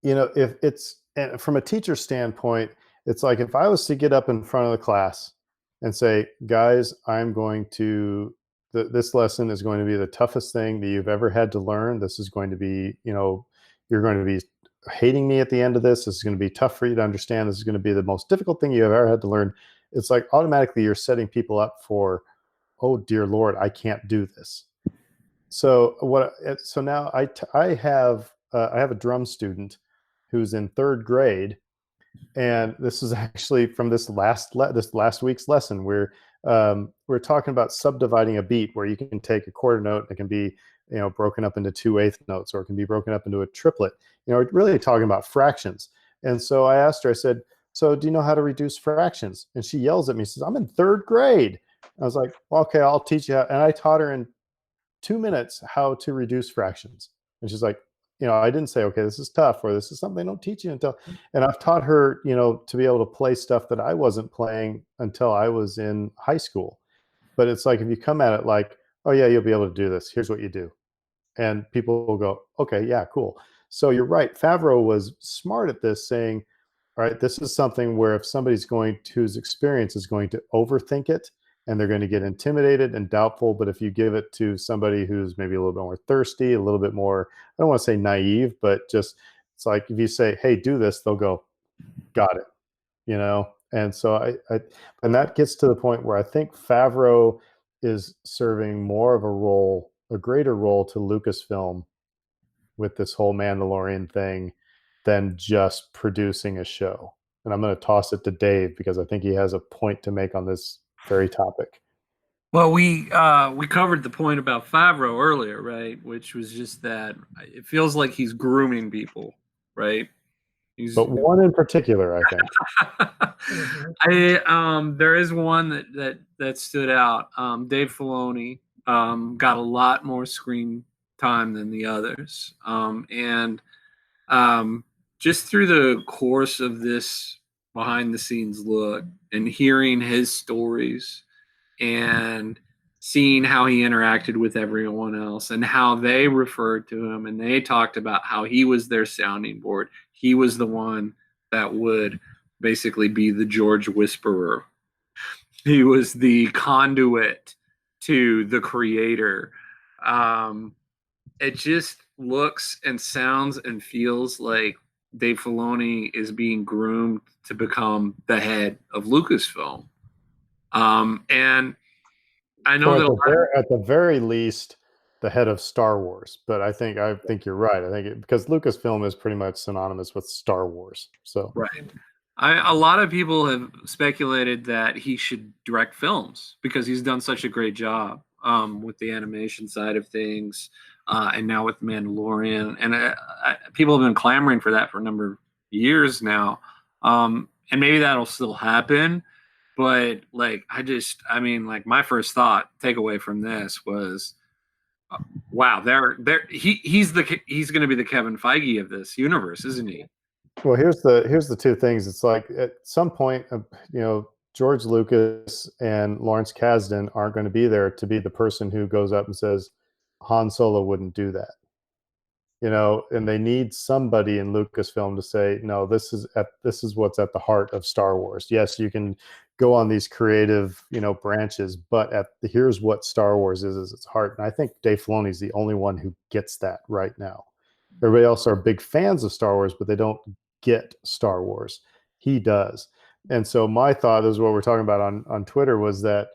if it's from a teacher standpoint, it's like if I was to get up in front of the class and say, guys, I'm going to this lesson is going to be the toughest thing that you've ever had to learn. This is going to be, you're going to be hating me at the end of this. This is going to be tough for you to understand. This is going to be the most difficult thing you've ever had to learn. It's like automatically you're setting people up for, oh dear Lord, I can't do this. So now I have a drum student who's in third grade, and this is actually from this last week's lesson where we're talking about subdividing a beat, where you can take a quarter note and it can be broken up into 2/8 notes, or it can be broken up into a triplet. We're really talking about fractions. And so I asked her, I said, so do you know how to reduce fractions? And she yells at me, says, I'm in third grade. I was like, well, okay, I'll teach you how. And I taught her in 2 minutes how to reduce fractions. And she's like, I didn't say, okay, this is tough, or this is something they don't teach you until, and I've taught her, to be able to play stuff that I wasn't playing until I was in high school. But it's like, if you come at it like, oh yeah, you'll be able to do this, here's what you do. And people will go, okay, yeah, cool. So you're right. Favreau was smart at this, saying, all right, this is something where if somebody's whose experience is going to overthink it, and they're going to get intimidated and doubtful. But if you give it to somebody who's maybe a little bit more thirsty, a little bit more, I don't want to say naive, but just, it's like, if you say, hey, do this, they'll go, got it. And so and that gets to the point where I think Favreau is serving more of a greater role to Lucasfilm with this whole Mandalorian thing than just producing a show. And I'm going to toss it to Dave because I think he has a point to make on this very topic. Well, we covered the point about Favreau earlier, right? Which was just that it feels like he's grooming people, right? But one in particular, I think. There is one that stood out. Dave Filoni got a lot more screen time than the others, and just through the course of this behind the scenes look and hearing his stories and seeing how he interacted with everyone else and how they referred to him, and they talked about how he was their sounding board. He was the one that would basically be the George Whisperer. He was the conduit to the creator. It just looks and sounds and feels like Dave Filoni is being groomed to become the head of Lucasfilm. And I know that at the very least, the head of Star Wars. But I think you're right. I think because Lucasfilm is pretty much synonymous with Star Wars. So right. A lot of people have speculated that he should direct films because he's done such a great job with the animation side of things, and now with Mandalorian. And people have been clamoring for that for a number of years now. And maybe that'll still happen. But my first takeaway from this was, wow, he's going to be the Kevin Feige of this universe, isn't he? Well, here's the two things. It's like at some point, George Lucas and Lawrence Kasdan aren't going to be there to be the person who goes up and says, Han Solo wouldn't do that. And they need somebody in Lucasfilm to say, no, this is what's at the heart of Star Wars. Yes, you can go on these creative, branches. But here's what Star Wars is its heart. And I think Dave Filoni is the only one who gets that right now. Everybody else are big fans of Star Wars, but they don't get Star Wars. He does. And so my thought is what we're talking about on Twitter was that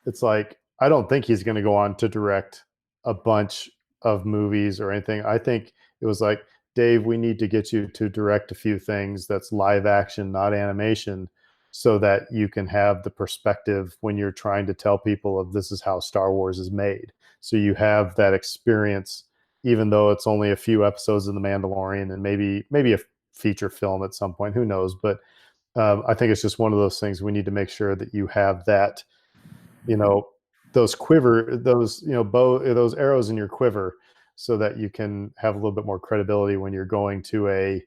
it's like, I don't think he's going to go on to direct a bunch of movies or anything. I think it was like, Dave, we need to get you to direct a few things that's live action, not animation, so that you can have the perspective when you're trying to tell people of this is how Star Wars is made. So you have that experience, even though it's only a few episodes of The Mandalorian and maybe a feature film at some point, who knows? But I think it's just one of those things we need to make sure that you have that, those those arrows in your quiver, so that you can have a little bit more credibility when you're going to a,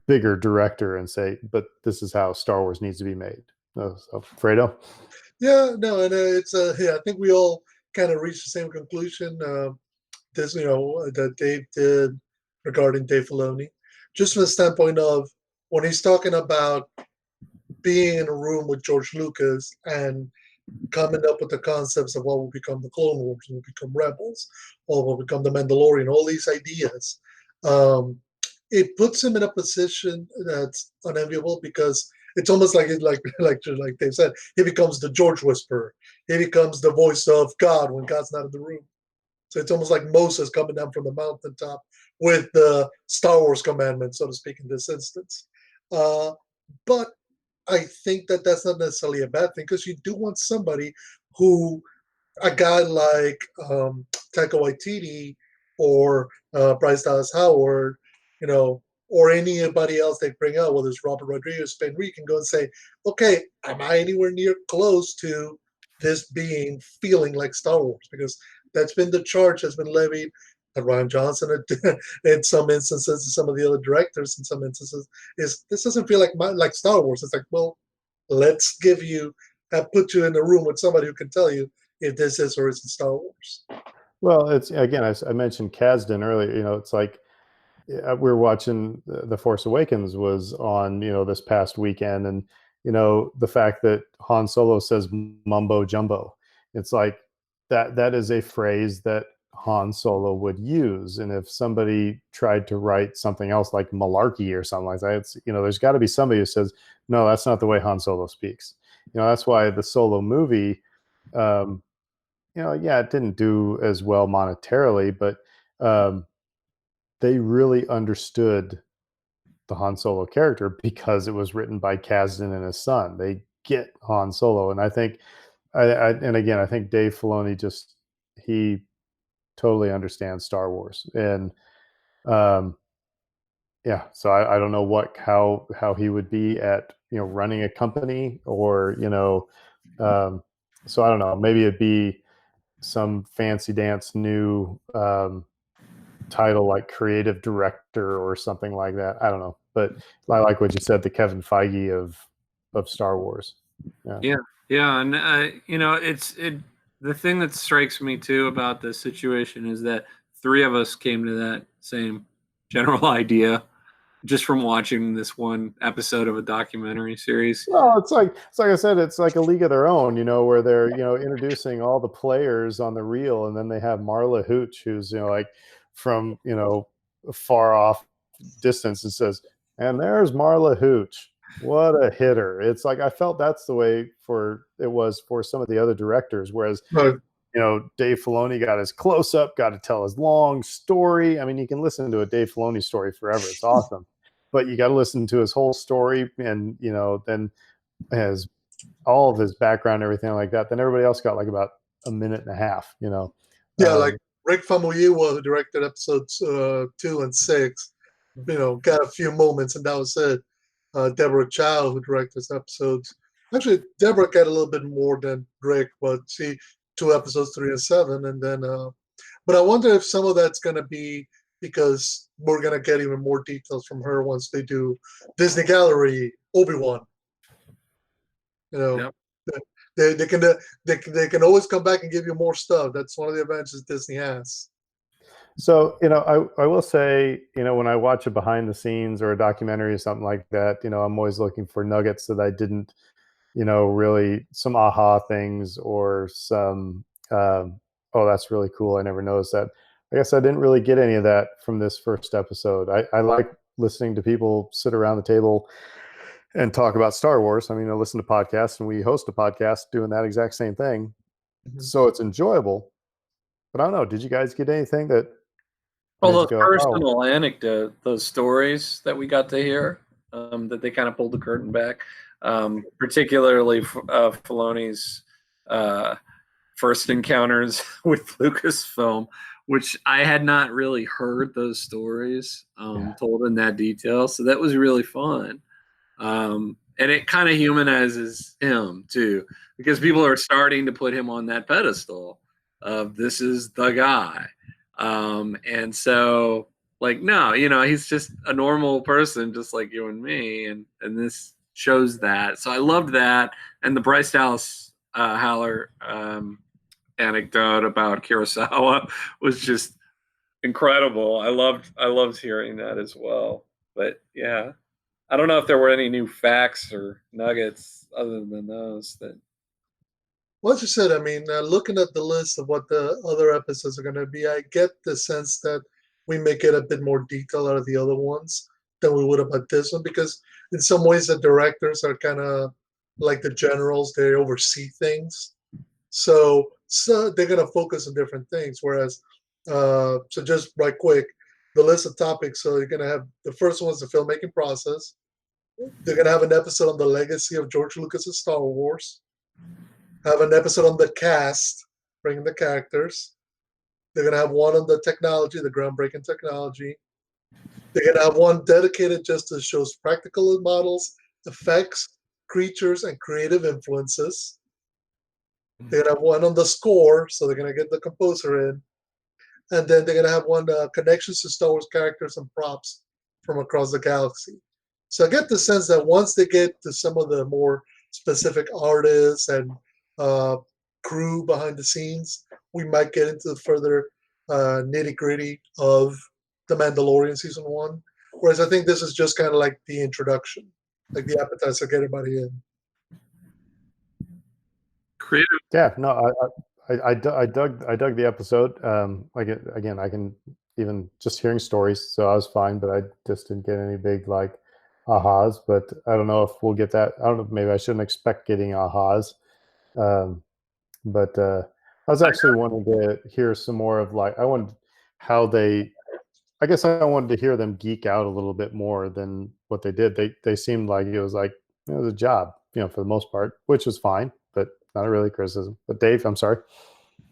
bigger director and say, but this is how Star Wars needs to be made. So Fredo? Yeah, no, and I think we all kind of reached the same conclusion. That Dave did regarding Dave Filoni, just from the standpoint of when he's talking about being in a room with George Lucas and coming up with the concepts of what will become the Clone Wars, what will become Rebels, what will become the Mandalorian, all these ideas. It puts him in a position that's unenviable, because it's almost like Dave said, he becomes the George Whisperer. He becomes the voice of God when God's not in the room. So it's almost like Moses coming down from the mountaintop with the Star Wars commandments, so to speak, in this instance. But I think that that's not necessarily a bad thing, because you do want somebody who, a guy like Taika Waititi or Bryce Dallas Howard, or anybody else they bring out, whether it's Robert Rodriguez, Spain, where you can go and say, okay, am I anywhere near close to this feeling like Star Wars? Because that's been the charge that's been levied at Rian Johnson in some instances, and some of the other directors in some instances, is this doesn't feel like Star Wars. It's like, well, let's put you in a room with somebody who can tell you if this is or isn't Star Wars. Well, it's, again, I mentioned Kasdan earlier. It's like, we were watching The Force Awakens was on, this past weekend, and the fact that Han Solo says mumbo jumbo, it's like that is a phrase that Han Solo would use. And if somebody tried to write something else like malarkey or something like that, it's, there's got to be somebody who says, no, that's not the way Han Solo speaks. That's why the Solo movie, it didn't do as well monetarily, but they really understood the Han Solo character because it was written by Kasdan and his son. They get Han Solo. And I think, and again, I think Dave Filoni he totally understands Star Wars. And so I don't know how he would be at, running a company, or, so I don't know, maybe it'd be some fancy dance new title like creative director or something like that. I don't know, but I like what you said, the Kevin Feige of Star Wars. Yeah. And the thing that strikes me too about this situation is that three of us came to that same general idea just from watching this one episode of a documentary series. Well, it's like I said, it's like a league of their own, where they're, introducing all the players on the reel, and then they have Marla Hooch, who's, like from, far off distance, and says, and there's Marla Hooch. What a hitter. It's like, I felt that's the way it was for some of the other directors, whereas, Right. Dave Filoni got his close up, got to tell his long story. I mean, you can listen to a Dave Filoni story forever. It's awesome. But you got to listen to his whole story, and, then has all of his background, everything like that. Then everybody else got like about a minute and a half, Yeah, like Rick Famuyiwa, who directed episodes 2 and 6, got a few moments, and that was it. Deborah Chow, who directed episodes. Actually, Deborah got a little bit more than Rick, but she 2 episodes 3 and 7, and then. But I wonder if some of that's going to be because we're going to get even more details from her once they do Disney Gallery Obi-Wan. Yep. They can always come back and give you more stuff. That's one of the advantages Disney has. So, I will say, when I watch a behind the scenes or a documentary or something like that, I'm always looking for nuggets that I didn't, really some aha things or some, oh, that's really cool. I never noticed that. I guess I didn't really get any of that from this first episode. I like listening to people sit around the table and talk about Star Wars. I mean, I listen to podcasts and we host a podcast doing that exact same thing. Mhm. So it's enjoyable. But I don't know. Did you guys get anything that Well, made you those go, oh, personal anecdote, those stories that we got to hear, that they kind of pulled the curtain back, particularly Filoni's first encounters with Lucasfilm, which I had not really heard those stories told in that detail. So that was really fun. And it kind of humanizes him too, because people are starting to put him on that pedestal of this is the guy. And so like, no, he's just a normal person, just like you and me. And this shows that. So I loved that. And the Bryce Dallas Howler anecdote about Kurosawa was just incredible. I loved hearing that as well. But yeah, I don't know if there were any new facts or nuggets other than those that. Well, as you said, I mean, looking at the list of what the other episodes are going to be, I get the sense that we may get a bit more detail out of the other ones than we would about this one, because in some ways the directors are kind of like the generals; they oversee things, so they're going to focus on different things. Whereas, so just right quick, the list of topics. So you're going to have the first one is the filmmaking process. They're going to have an episode on the legacy of George Lucas's Star Wars. Have an episode on the cast, bringing the characters. They're going to have one on the technology, the groundbreaking technology. They're going to have one dedicated just to shows practical models, effects, creatures, and creative influences. They're going to have one on the score, so they're going to get the composer in. And then they're going to have one connections to Star Wars characters and props from across the galaxy. So I get the sense that once they get to some of the more specific artists and crew behind the scenes, we might get into the further nitty gritty of The Mandalorian season 1. Whereas I think this is just kind of like the introduction, like the appetizer, get everybody in. Creative. yeah, no, I dug the episode. Like again, I can even just hearing stories, so I was fine, but I just didn't get any big like ahas. But I don't know if we'll get that. I don't know. Maybe I shouldn't expect getting ahas. But I was actually wanting to hear some more of like I wanted how they. I guess I wanted to hear them geek out a little bit more than what they did. They seemed like it was like it was a job, for the most part, which was fine, but not a really criticism. But Dave, I'm sorry.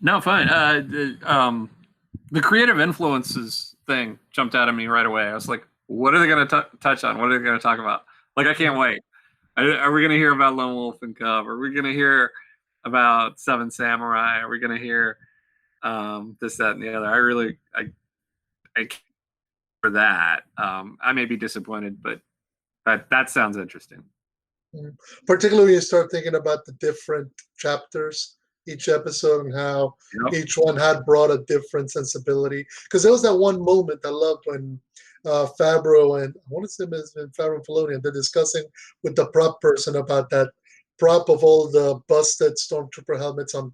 No, fine. The creative influences thing jumped out at me right away. I was like, what are they going to touch on? What are they going to talk about? Like, I can't wait. Are we going to hear about Lone Wolf and Cub? Are we going to hear about Seven Samurai? Are we going to hear this, that, and the other? I for that. I may be disappointed, but that sounds interesting. Particularly when you start thinking about the different chapters, each episode, and how each one had brought a different sensibility. Because there was that one moment I loved when Favreau and I want to say it's been Favreau and Filoni, and they're discussing with the prop person about that prop of all the busted stormtrooper helmets on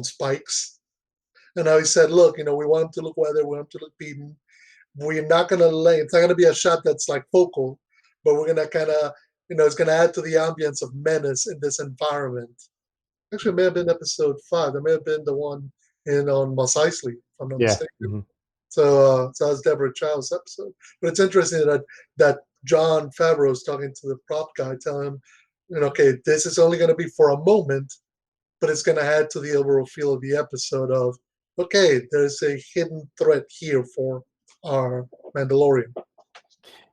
spikes. And how he said, look, we want them to look weathered, we want them to look beaten. We're not going to it's not going to be a shot that's like focal, but we're going to kind of, it's going to add to the ambience of menace in this environment. Actually, it may have been episode 5. That may have been the one on Mos Eisley, if I'm not mistaken. Mm-hmm. So that was Deborah Chow's episode. But it's interesting that Jon Favreau is talking to the prop guy, telling him, okay, this is only going to be for a moment, but it's going to add to the overall feel of the episode of, okay, there's a hidden threat here for our Mandalorian.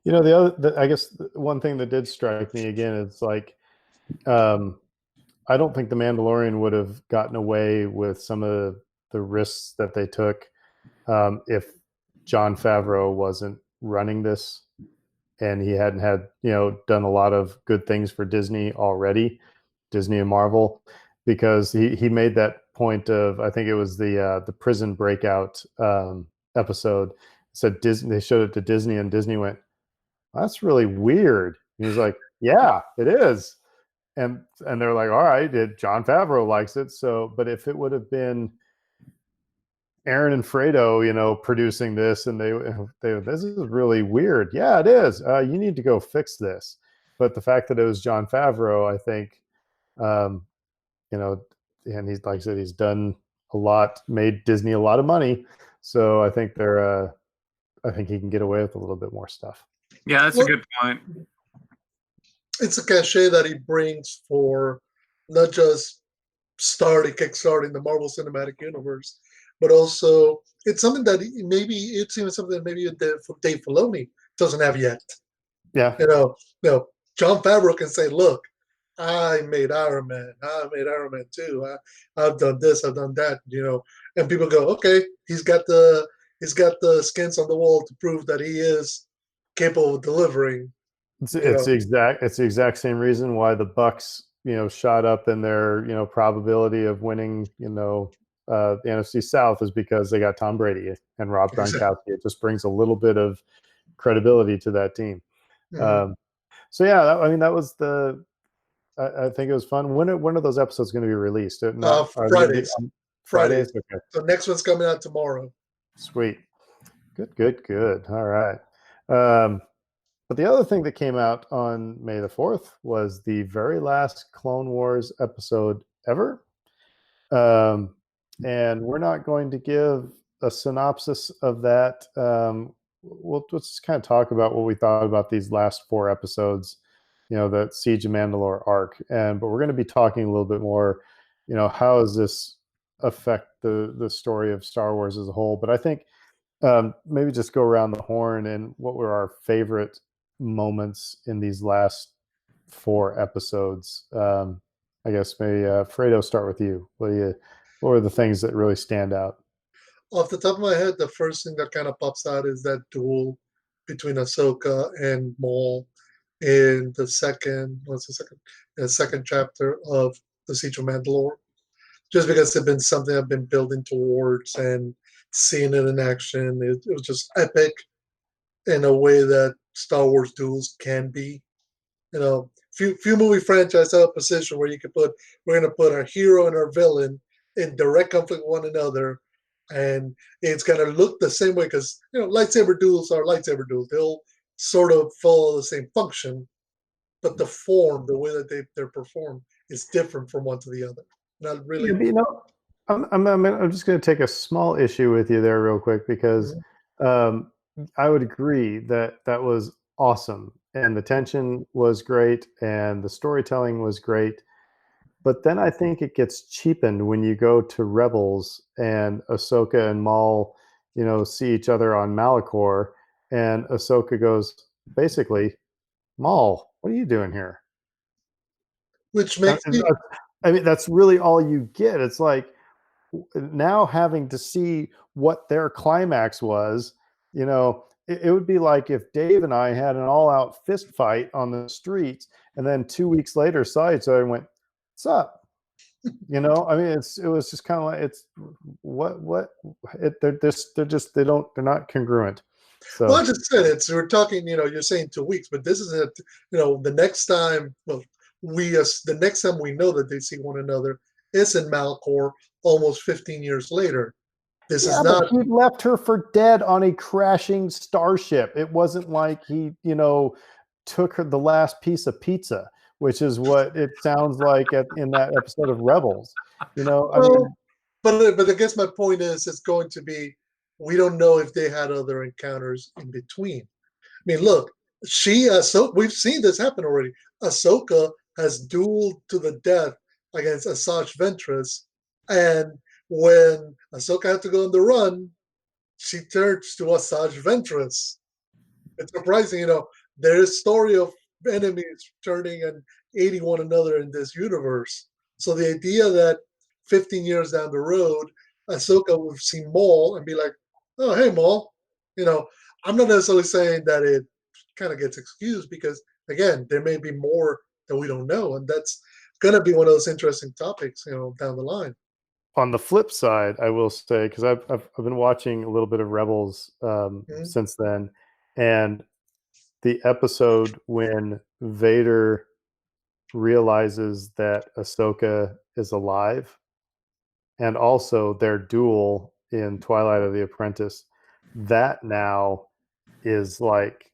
I guess one thing that did strike me again is like, I don't think the Mandalorian would have gotten away with some of the risks that they took if Jon Favreau wasn't running this and he hadn't had, done a lot of good things for Disney already, Disney and Marvel, because he made that point of, I think it was the prison breakout episode. Said Disney. They showed it to Disney, and Disney went, "That's really weird." And he's like, "Yeah, it is." And they're like, "All right, Jon Favreau likes it." So, but if it would have been Aaron and Fredo, producing this, and they this is really weird. Yeah, it is. You need to go fix this. But the fact that it was Jon Favreau, I think, um, and he's, like I said, he's done a lot, made Disney a lot of money. So I think I think he can get away with a little bit more stuff. Yeah, that's a good point. It's a cachet that he brings for not just kickstarting the Marvel Cinematic Universe, but also it's something that it's even something that maybe Dave Filoni doesn't have yet. Yeah. Jon Favreau can say, "Look, I made Iron Man. I made Iron Man 2. I've done this. I've done that." And people go, "Okay, he's got the skins on the wall to prove that he is capable of delivering." It's the exact same reason why the Bucks, shot up in their, probability of winning, the NFC South, is because they got Tom Brady and Rob Gronkowski. It just brings a little bit of credibility to that team. Mhm. So yeah, that was I think it was fun. When are those episodes going to be released? Fridays. Fridays. Okay. So next one's coming out tomorrow. Sweet. Good. All right. But the other thing that came out on May the 4th was the very last Clone Wars episode ever. And we're not going to give a synopsis of that. Let's just kind of talk about what we thought about these last 4 episodes, the Siege of Mandalore arc. But we're going to be talking a little bit more, how does this affect the story of Star Wars as a whole? But I think maybe just go around the horn and what were our favorite moments in these last 4 episodes. I guess maybe Fredo, start with you. What were the things that really stand out? Off the top of my head, the first thing that kind of pops out is that duel between Ahsoka and Maul in the second chapter of the Siege of Mandalore. Just because it's been something I've been building towards, and seeing it in action, it was just epic in a way that Star Wars duels can be. Few movie franchises have a position where we're going to put our hero and our villain in direct conflict with one another, and it's going to look the same way because lightsaber duels are lightsaber duels. They'll sort of follow the same function, but the form, the way that they're performed, is different from one to the other. Not really. Yeah, I'm just going to take a small issue with you there real quick, because I would agree that was awesome, and the tension was great, and the storytelling was great. But then I think it gets cheapened when you go to Rebels and Ahsoka and Maul, see each other on Malachor, and Ahsoka goes, basically, "Maul, what are you doing here?" Which makes me. I mean, that's really all you get. It's like, now having to see what their climax was, it would be like if Dave and I had an all-out fist fight on the streets, and then 2 weeks later saw each other and went, "What's up?" I mean, it was just kind of like, it's they're not congruent. So, Well, I just said we're talking. You're saying 2 weeks, but this is it. The next time. Well, the next time we know that they see one another is in Malachor, almost 15 years later. This is not. He left her for dead on a crashing starship. It wasn't like he, took her the last piece of pizza, which is what it sounds like in that episode of Rebels. But I guess my point is, it's going to be, we don't know if they had other encounters in between. I mean, look, we've seen this happen already. Ahsoka has dueled to the death against Asajj Ventress, and when Ahsoka had to go on the run, she turns to Asajj Ventress. It's surprising, there is story of enemies turning and aiding one another in this universe. So the idea that 15 years down the road, Ahsoka will see Maul and be like, "Oh, hey, Maul," I'm not necessarily saying that it kind of gets excused, because again, there may be more that we don't know, and that's going to be one of those interesting topics, down the line. on the flip side, I will say, because I've been watching a little bit of Rebels Mhm. since then, and the episode when Vader realizes that Ahsoka is alive, and also their duel in Twilight of the Apprentice, that now is like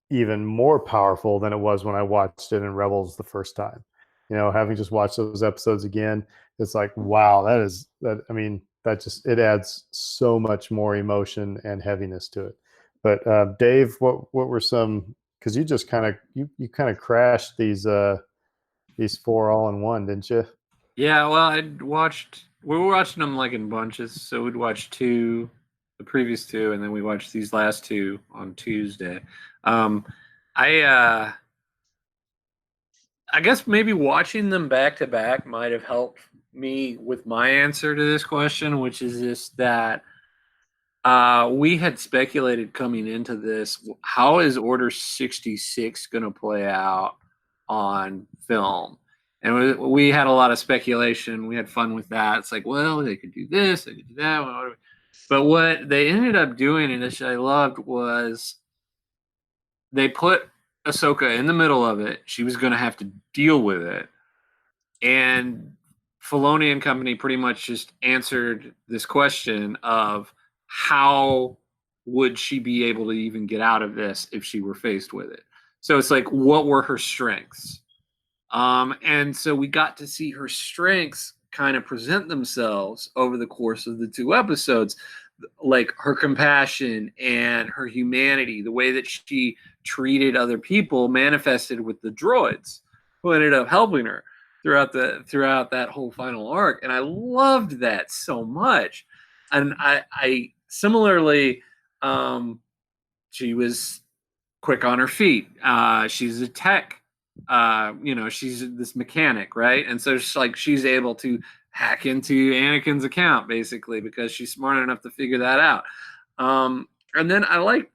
even more powerful than it was when I watched it in Rebels the first time. You know, having just watched those episodes again, it's like, wow, I mean, that just, it adds so much more emotion and heaviness to it. But Dave, what were some, because you just kind of, you kind of crashed these four all in one, didn't you? Yeah, well, we were watching them like in bunches. So we'd watch two, the previous two, and then we watched these last two on Tuesday. Um, I I guess maybe watching them back to back might have helped me with my answer to this question, which is just that we had speculated coming into this, how is Order 66 going to play out on film? And we had a lot of speculation. We had fun with that. It's like, well, they could do this, they could do that. But what they ended up doing, and this I loved, was they put Ahsoka in the middle of it. She was going to have to deal with it. And Filoni and company pretty much just answered this question of how would she be able to even get out of this if she were faced with it. So it's like, what were her strengths? And so we got to see her strengths kind of present themselves over the course of the two episodes, like her compassion and her humanity, the way that she treated other people manifested with the droids who ended up helping her throughout that whole final arc. And I loved that so much. And I similarly, she was quick on her feet. She's a tech. She's this mechanic, right? And so she's able to hack into Anakin's account basically because she's smart enough to figure that out. And then I like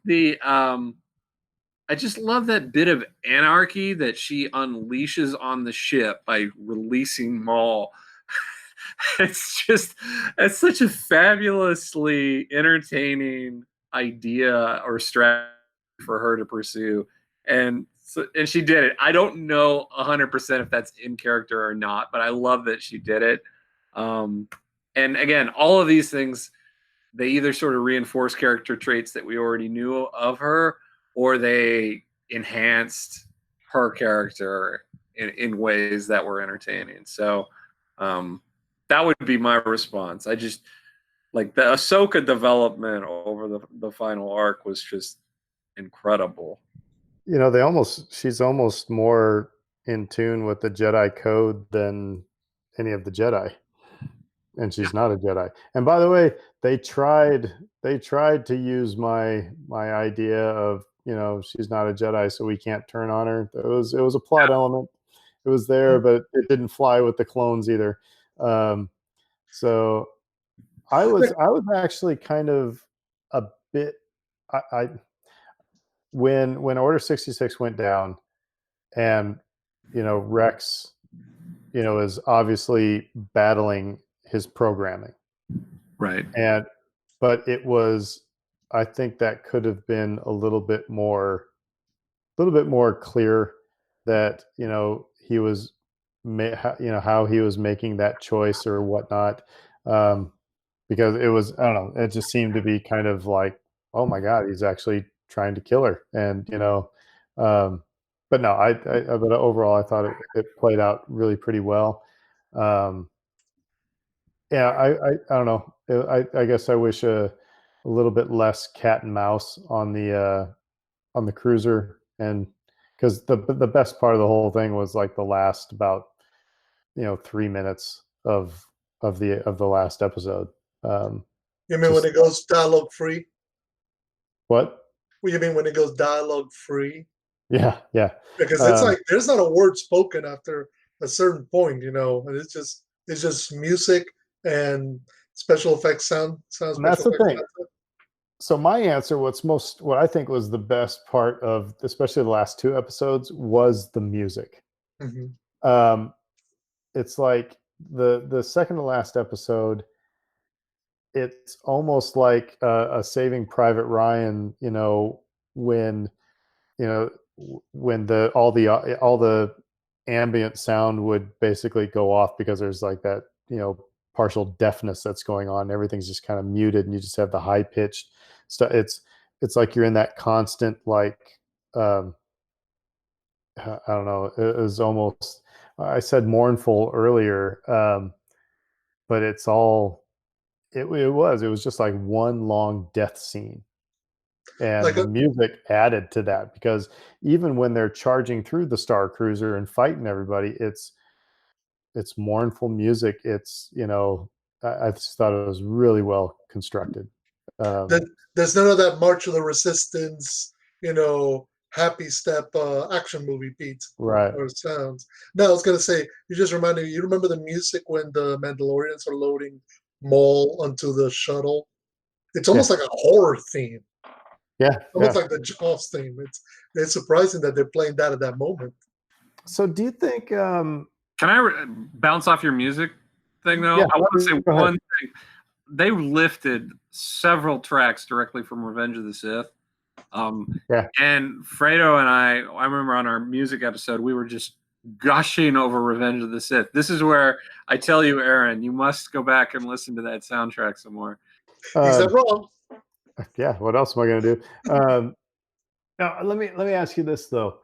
I just love that bit of anarchy that she unleashes on the ship by releasing Maul. It's such a fabulously entertaining idea or strategy for her to pursue. And she did it. I don't know 100% if that's in character or not, but I love that she did it. And again, all of these things, they either sort of reinforce character traits that we already knew of her, or they enhanced her character in ways that were entertaining. So that would be my response. I just like the Ahsoka development over the final arc was just incredible. You know, she's almost more in tune with the Jedi code than any of the Jedi. And she's not a Jedi. And by the way, they tried to use my idea of, you know, she's not a Jedi, so we can't turn on her. It was a plot element. It was there, but it didn't fly with the clones either. So I was actually kind of a bit I when Order 66 went down, and you know, Rex, you know, is obviously battling his programming. Right. But it was, I think that could have been a little bit more clear that, you know, he was, you know, how he was making that choice or whatnot. Because it was, I don't know, it just seemed to be kind of like, oh my God, he's actually trying to kill her. And, you know, but no, but overall, I thought it played out really pretty well. Yeah, I don't know. I guess I wish a little bit less cat and mouse on the cruiser, and because the best part of the whole thing was like the last about, you know, 3 minutes of the last episode. You mean when Just it goes dialogue free? what? What do you mean when it goes dialogue free? Yeah, yeah. Because it's like there's not a word spoken after a certain point, you know, and it's just music and special effects sound And that's special the effects. thing. So my answer, what I think was the best part of, especially the last two episodes, was the music. Mhm. It's like the second to last episode, it's almost like a Saving Private Ryan, when when all the ambient sound would basically go off because there's like that partial deafness that's going on. Everything's just kind of muted, and you just have the high pitched stuff. It's like you're in that constant um, I don't know. It was almost, I said mournful earlier, but it's all it was just like one long death scene. And Like the music added to that, because even when they're charging through the Star Cruiser and fighting everybody, it's mournful music. I just thought it was really well constructed. there's none of that March of the Resistance, happy step action movie beats Right. or sounds. No, I was gonna say, you just reminded me. You remember the music when the Mandalorians are loading Maul onto the shuttle? It's Yeah. almost like a horror theme, Yeah. almost Yeah. like the Jaws theme. It's surprising that they're playing that at that moment. So do you think Can I bounce off your music thing though? Yeah, I want to say go ahead. one thing. They lifted several tracks directly from Revenge of the Sith. Yeah. And Fredo and I remember on our music episode, we were just gushing over Revenge of the Sith. This is where I tell you, Aaron, you must go back and listen to that soundtrack some more. He's not wrong. Yeah, what else am I going to do? Now let me ask you this though.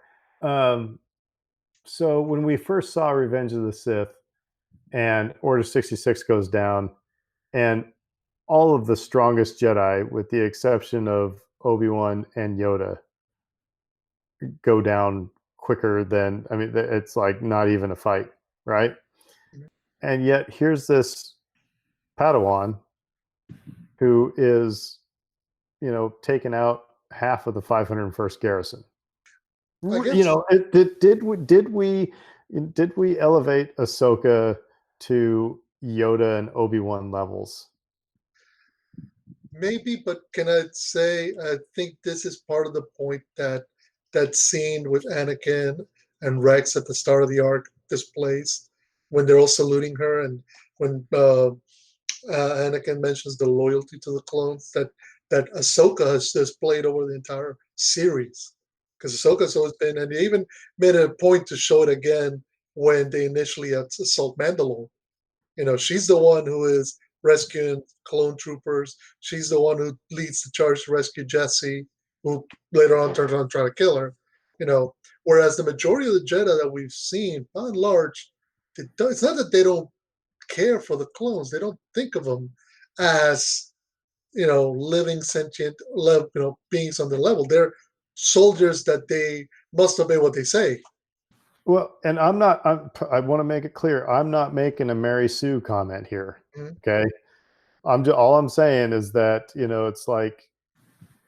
So when we first saw Revenge of the Sith and Order 66 goes down, and all of the strongest Jedi, with the exception of Obi-Wan and Yoda, go down quicker than, I mean, it's like not even a fight, right? And yet here's this Padawan who is, taking out half of the 501st Garrison. Did we elevate Ahsoka to Yoda and Obi-Wan levels? Maybe, but can I say, I think this is part of the point that scene with Anakin and Rex at the start of the arc displays, when they're all saluting her, and when Anakin mentions the loyalty to the clones that Ahsoka has displayed over the entire series. Because Ahsoka's always been, and they even made a point to show it again when they initially assault Mandalore. She's the one who is rescuing clone troopers. She's the one who leads the charge to rescue Jesse, who later on turns on to try to kill her. Whereas the majority of the Jedi that we've seen, by and large, it's not that they don't care for the clones. They don't think of them as living sentient beings on the level. They're soldiers that they must obey what they say. Well, and I want to make it clear, I'm not making a Mary Sue comment here. Mhm. Okay. All I'm saying is that, it's like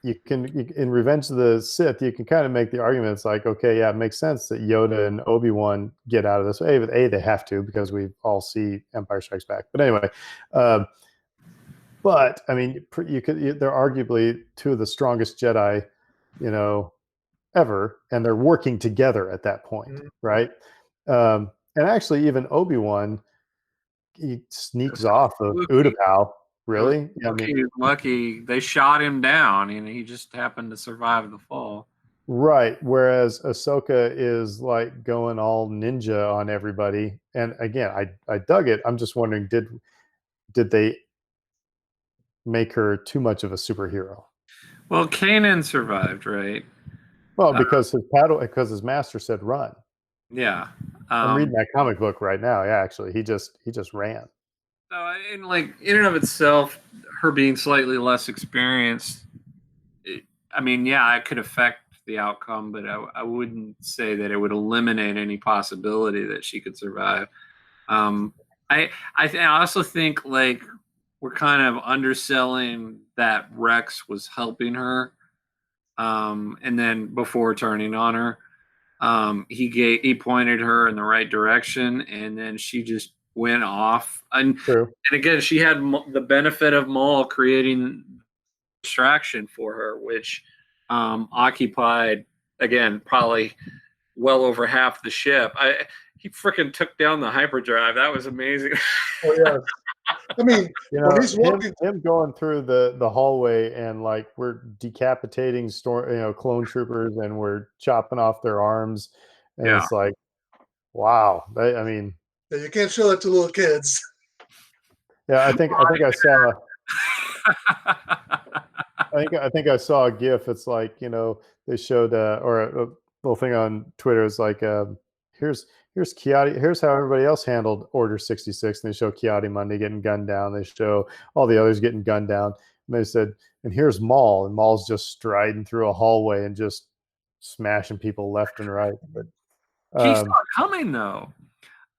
in Revenge of the Sith, you can kind of make the argument. It's like, okay, yeah, it makes sense that Yoda and Obi-Wan get out of this. They have to, because we all see Empire Strikes Back. But anyway, but I mean, they're arguably two of the strongest Jedi, ever, and they're working together at that point, right? And actually, even Obi-Wan, he sneaks off of Utapau. Really? Lucky they shot him down, and he just happened to survive the fall. Right. Whereas Ahsoka is like going all ninja on everybody. And again, I dug it. I'm just wondering, did they make her too much of a superhero? Well, Kanan survived, right? Well, because his master said run. Yeah. I'm reading that comic book right now. Yeah, actually, he just ran. And like in and of itself, her being slightly less experienced, it could affect the outcome, but I wouldn't say that it would eliminate any possibility that she could survive. I also think like we're kind of underselling that Rex was helping her, and then before turning on her, he pointed her in the right direction, and then she just went off. And again, she had the benefit of Maul creating distraction for her, which occupied, again, probably well over half the ship. he freaking took down the hyperdrive. That was amazing. Oh yeah. I mean, You when know, he's walking, him going through the hallway and like we're decapitating clone troopers and we're chopping off their arms, and Yeah. it's like, wow. I mean, yeah, you can't show that to little kids. yeah, I think I saw. I think I saw a GIF. It's like, they showed or a little thing on Twitter. It's like, here's Kiadi. Here's how everybody else handled Order 66. And they show Kiadi-Mundi getting gunned down. They show all the others getting gunned down. And they said, and here's Maul, and Maul's just striding through a hallway and just smashing people left and right. But He saw it coming though.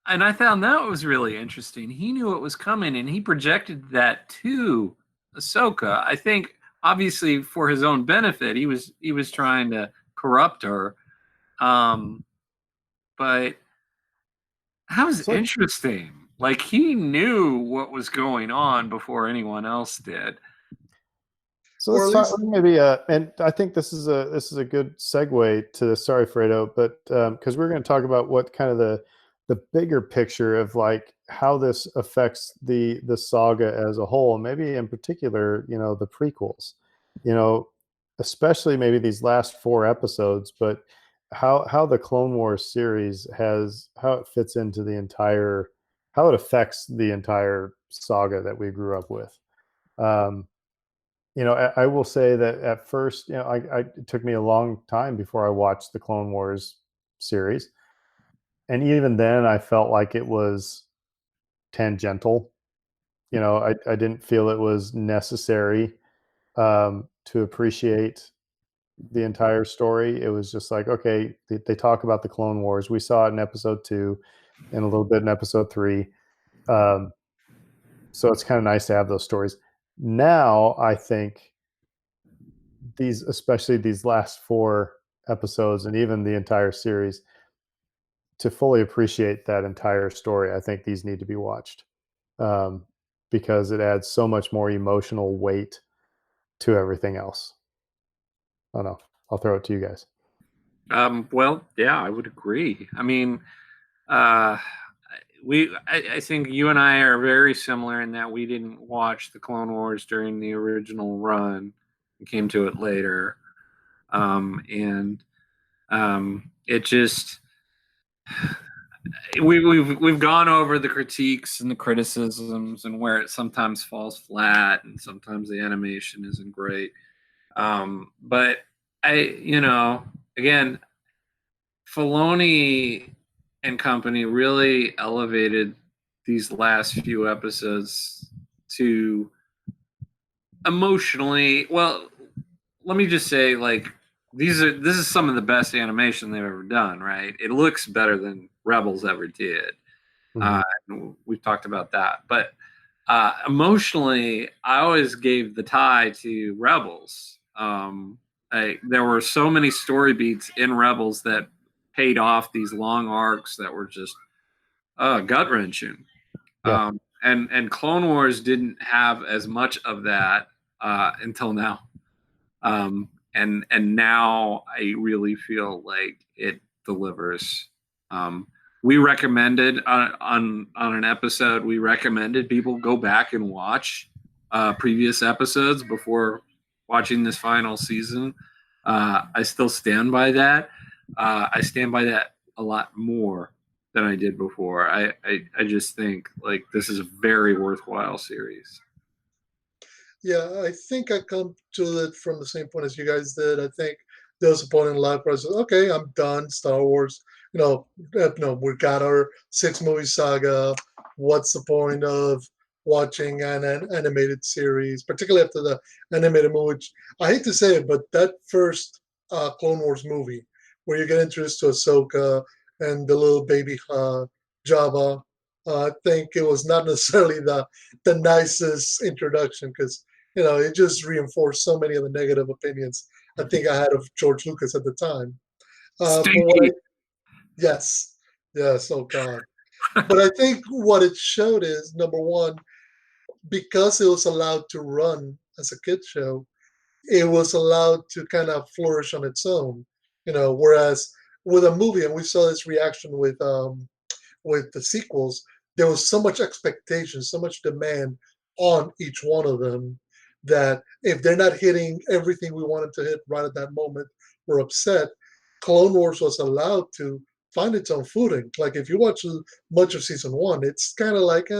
And I found that was really interesting. He knew it was coming, and he projected that to Ahsoka. I think, obviously, for his own benefit, he was trying to corrupt her. But that was interesting. Like, he knew what was going on before anyone else did. So let's talk maybe, and I think this is a good segue to this. Sorry, Fredo, but because we're going to talk about what kind of the bigger picture of like how this affects the saga as a whole, and maybe in particular, the prequels, especially maybe these last 4 episodes, but how the Clone Wars series how it fits into the entire, how it affects the entire saga that we grew up with. I will say that at first, it took me a long time before I watched the Clone Wars series. And even then I felt like it was tangential. I didn't feel it was necessary to appreciate the entire story. It was just like, okay, they talk about the Clone Wars. We saw it in episode 2 and a little bit in episode 3. So it's kind of nice to have those stories. Now, I think especially these last 4 episodes and even the entire series, to fully appreciate that entire story, I think these need to be watched, because it adds so much more emotional weight to everything else. I don't know. I'll throw it to you guys. Well, yeah, I would agree. I mean, I think you and I are very similar in that we didn't watch the Clone Wars during the original run. We came to it later. It just, we've gone over the critiques and the criticisms and where it sometimes falls flat and sometimes the animation isn't great. But again, Filoni and company really elevated these last few episodes to emotionally, well, let me just say, like, this is some of the best animation they've ever done, right? It looks better than Rebels ever did. We've talked about that, but emotionally, I always gave the tie to Rebels. There were so many story beats in Rebels that paid off these long arcs that were just gut wrenching. Yeah. And Clone Wars didn't have as much of that until now. And now I really feel like it delivers. We recommended on an episode, we recommended people go back and watch previous episodes before watching this final season. I still stand by that. I stand by that a lot more than I did before. I just think like this is a very worthwhile series. Yeah, I think I come to it from the same point as you guys did. I think there was a point in life where I said, okay, I'm done. Star Wars, we got our 6-movie saga. What's the point of watching an animated series, particularly after the animated movie, which I hate to say it, but that first Clone Wars movie where you get introduced to Ahsoka and the little baby Jabba, I think it was not necessarily the nicest introduction because it just reinforced so many of the negative opinions I think I had of George Lucas at the time. Yes, oh God. But I think what it showed is, number one, because it was allowed to run as a kid show, it was allowed to kind of flourish on its own. Whereas with a movie, and we saw this reaction with with the sequels, there was so much expectation, so much demand on each one of them that if they're not hitting everything we wanted to hit right at that moment, we're upset. Clone Wars was allowed to find its own footing. Like if you watch much of season one, it's kind of like,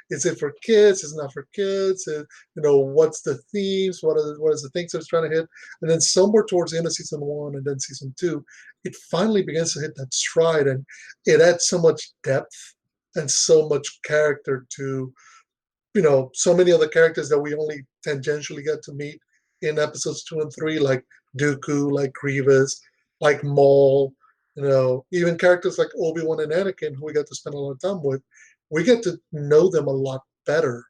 is it for kids? Is it not for kids? What's the themes? What is the things it's trying to hit? And then somewhere towards the end of season one and then season two, it finally begins to hit that stride, and it adds so much depth and so much character to, so many of the characters that we only tangentially get to meet in episodes 2 and 3, like Dooku, like Grievous, like Maul, even characters like Obi-Wan and Anakin, who we get to spend a lot of time with. We get to know them a lot better.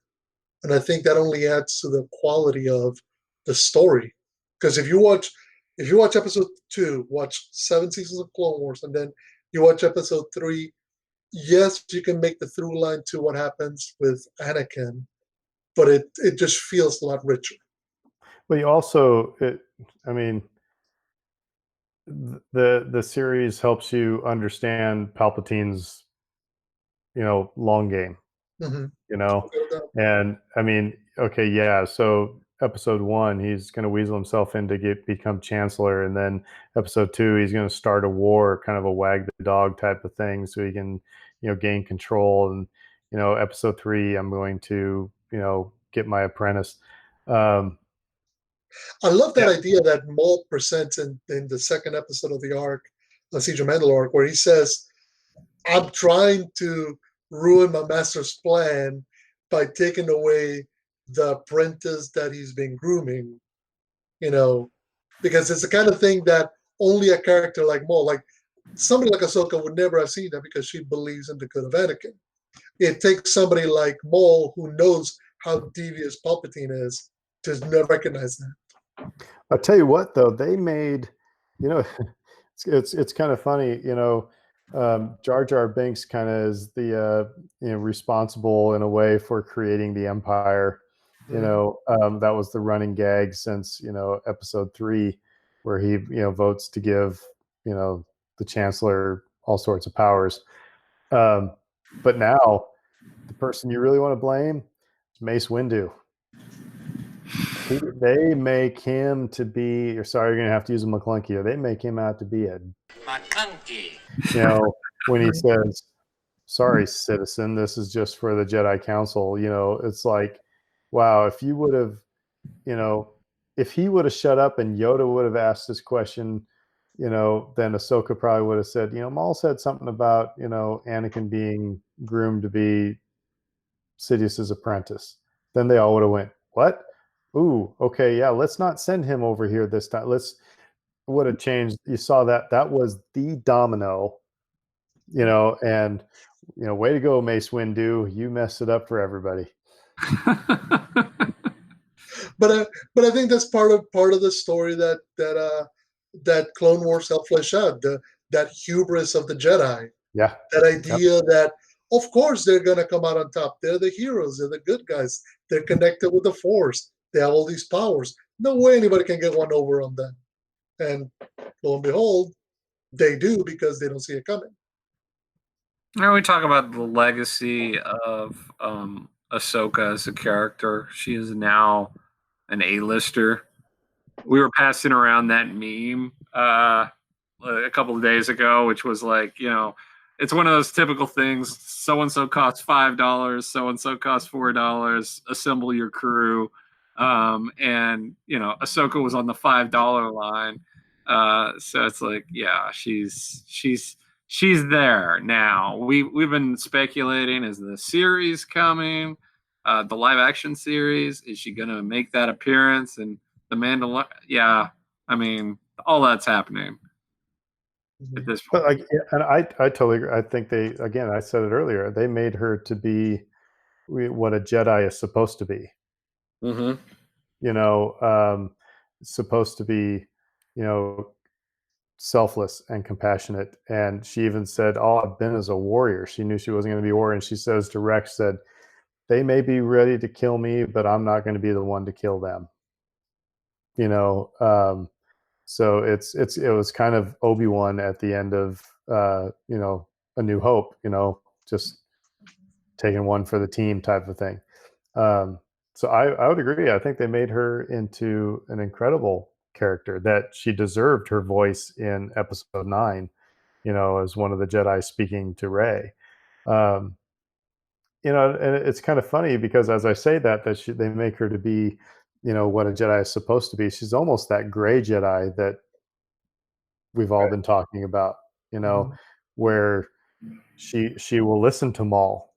And I think that only adds to the quality of the story. Because if you watch episode 2, watch 7 seasons of Clone Wars, and then you watch episode 3, yes, you can make the through line to what happens with Anakin, but it just feels a lot richer. But you also, the series helps you understand Palpatine's, long game. Mm-hmm. And okay, yeah. So episode 1, he's going to weasel himself in to become chancellor, and then episode 2, he's going to start a war, kind of a wag the dog type of thing, so he can, gain control. And episode 3, I'm going to, get my apprentice. I love that idea that Maul presents in the second episode of the arc, the Siege of Mandalore arc, where he says, I'm trying to ruin my master's plan by taking away the apprentice that he's been grooming, because it's the kind of thing that only a character like Maul, like somebody like Ahsoka, would never have seen that, because she believes in the good of Anakin. It takes somebody like Maul, who knows how devious Palpatine is, to recognize that. I'll tell you what, though, they made, it's kind of funny, Jar Jar Binks kind of is the responsible in a way for creating the Empire. That was the running gag since episode 3, where he votes to give the Chancellor all sorts of powers. But now the person you really want to blame is Mace Windu. They make him to be, sorry, you're going to have to use a McClunky here. They make him out to be a McClunky. When he says, sorry, citizen, this is just for the Jedi Council. It's like, wow, if you would have, if he would have shut up and Yoda would have asked this question, then Ahsoka probably would have said, Maul said something about, Anakin being groomed to be Sidious's apprentice. Then they all would have went, what? Ooh, okay, yeah, let's not send him over here this time. Would have changed. You saw that was the domino, and way to go, Mace Windu. You messed it up for everybody. But I think that's part of the story that Clone Wars helped flesh out, that hubris of the Jedi. Yeah. That idea that, of course, they're going to come out on top. They're the heroes. They're the good guys. They're connected with the Force. They have all these powers. No way anybody can get one over on them. And lo and behold, they do, because they don't see it coming. Now we talk about the legacy of Ahsoka as a character. She is now an A-lister. We were passing around that meme a couple of days ago, which was like, it's one of those typical things. So-and-so costs $5. So-and-so costs $4. Assemble your crew. And Ahsoka was on the $5 line. So it's like, yeah, she's there now. We've been speculating, is the series coming? The live action series, is she gonna make that appearance? And the Mandalorian, yeah, all that's happening at this point. But I totally agree. I think I said it earlier, they made her to be what a Jedi is supposed to be. Mm-hmm. Supposed to be, selfless and compassionate. And she even said, all I've been as a warrior. She knew she wasn't going to be a warrior. And she says to Rex, said, they may be ready to kill me, but I'm not going to be the one to kill them. So it was kind of Obi-Wan at the end of, A New Hope, just taking one for the team type of thing. So I would agree. I think they made her into an incredible character, that she deserved her voice in episode 9, as one of the Jedi speaking to Rey. And it's kind of funny because as I say that they make her to be, what a Jedi is supposed to be. She's almost that gray Jedi that we've all been talking about, where she will listen to Maul.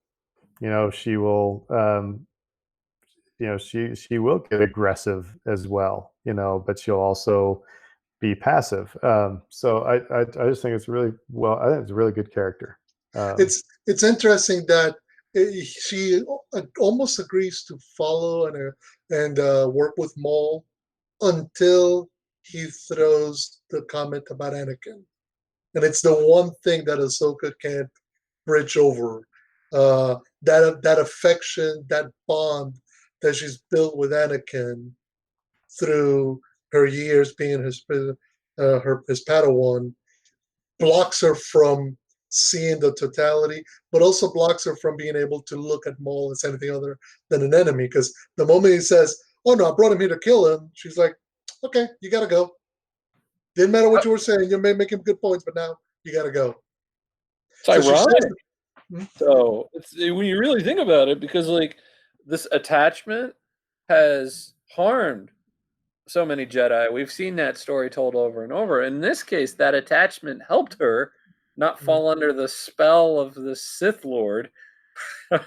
She will, she will get aggressive as well, but she'll also be passive. So I just think it's really I think it's a really good character. It's interesting that she almost agrees to follow and work with Maul until he throws the comment about Anakin, and it's the one thing that Ahsoka can't bridge over. That affection, that bond that she's built with Anakin through her years being his Padawan, blocks her from seeing the totality, but also blocks her from being able to look at Maul as anything other than an enemy. Because the moment he says, "Oh no, I brought him here to kill him," she's like, "Okay, you gotta go. Didn't matter what you were saying. You may make him good points, but now you gotta go." It's ironic. So when you really think about it, because like this attachment has harmed so many Jedi. We've seen that story told over and over. In this case, that attachment helped her not fall under the spell of the Sith Lord. Who,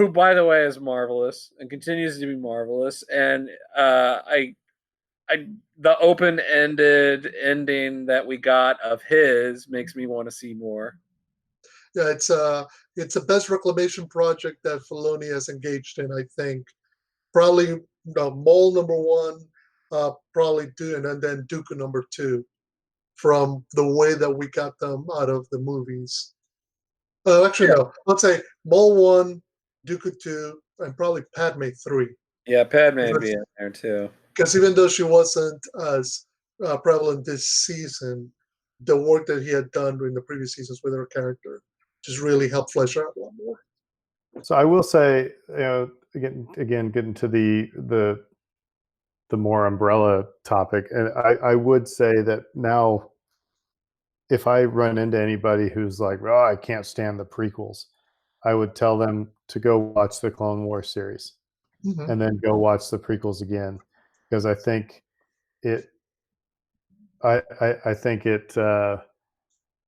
by the way, is marvelous and continues to be marvelous. And the open-ended ending that we got of his makes me want to see more. Yeah, it's the best reclamation project that Filoni has engaged in, I think. Probably Maul #1, probably Dune, and then Dooku #2, from the way that we got them out of the movies. Actually, no. Let's say Maul 1, Dooku 2, and probably Padme 3. Yeah, Padme would be in there too. Because even though she wasn't as prevalent this season, the work that he had done during the previous seasons with her character just really helped flesh her out a lot more. So I will say, again, getting to the more umbrella topic, and I would say that now, if I run into anybody who's like, "Oh, I can't stand the prequels," I would tell them to go watch the Clone Wars series, and then go watch the prequels again, because I think it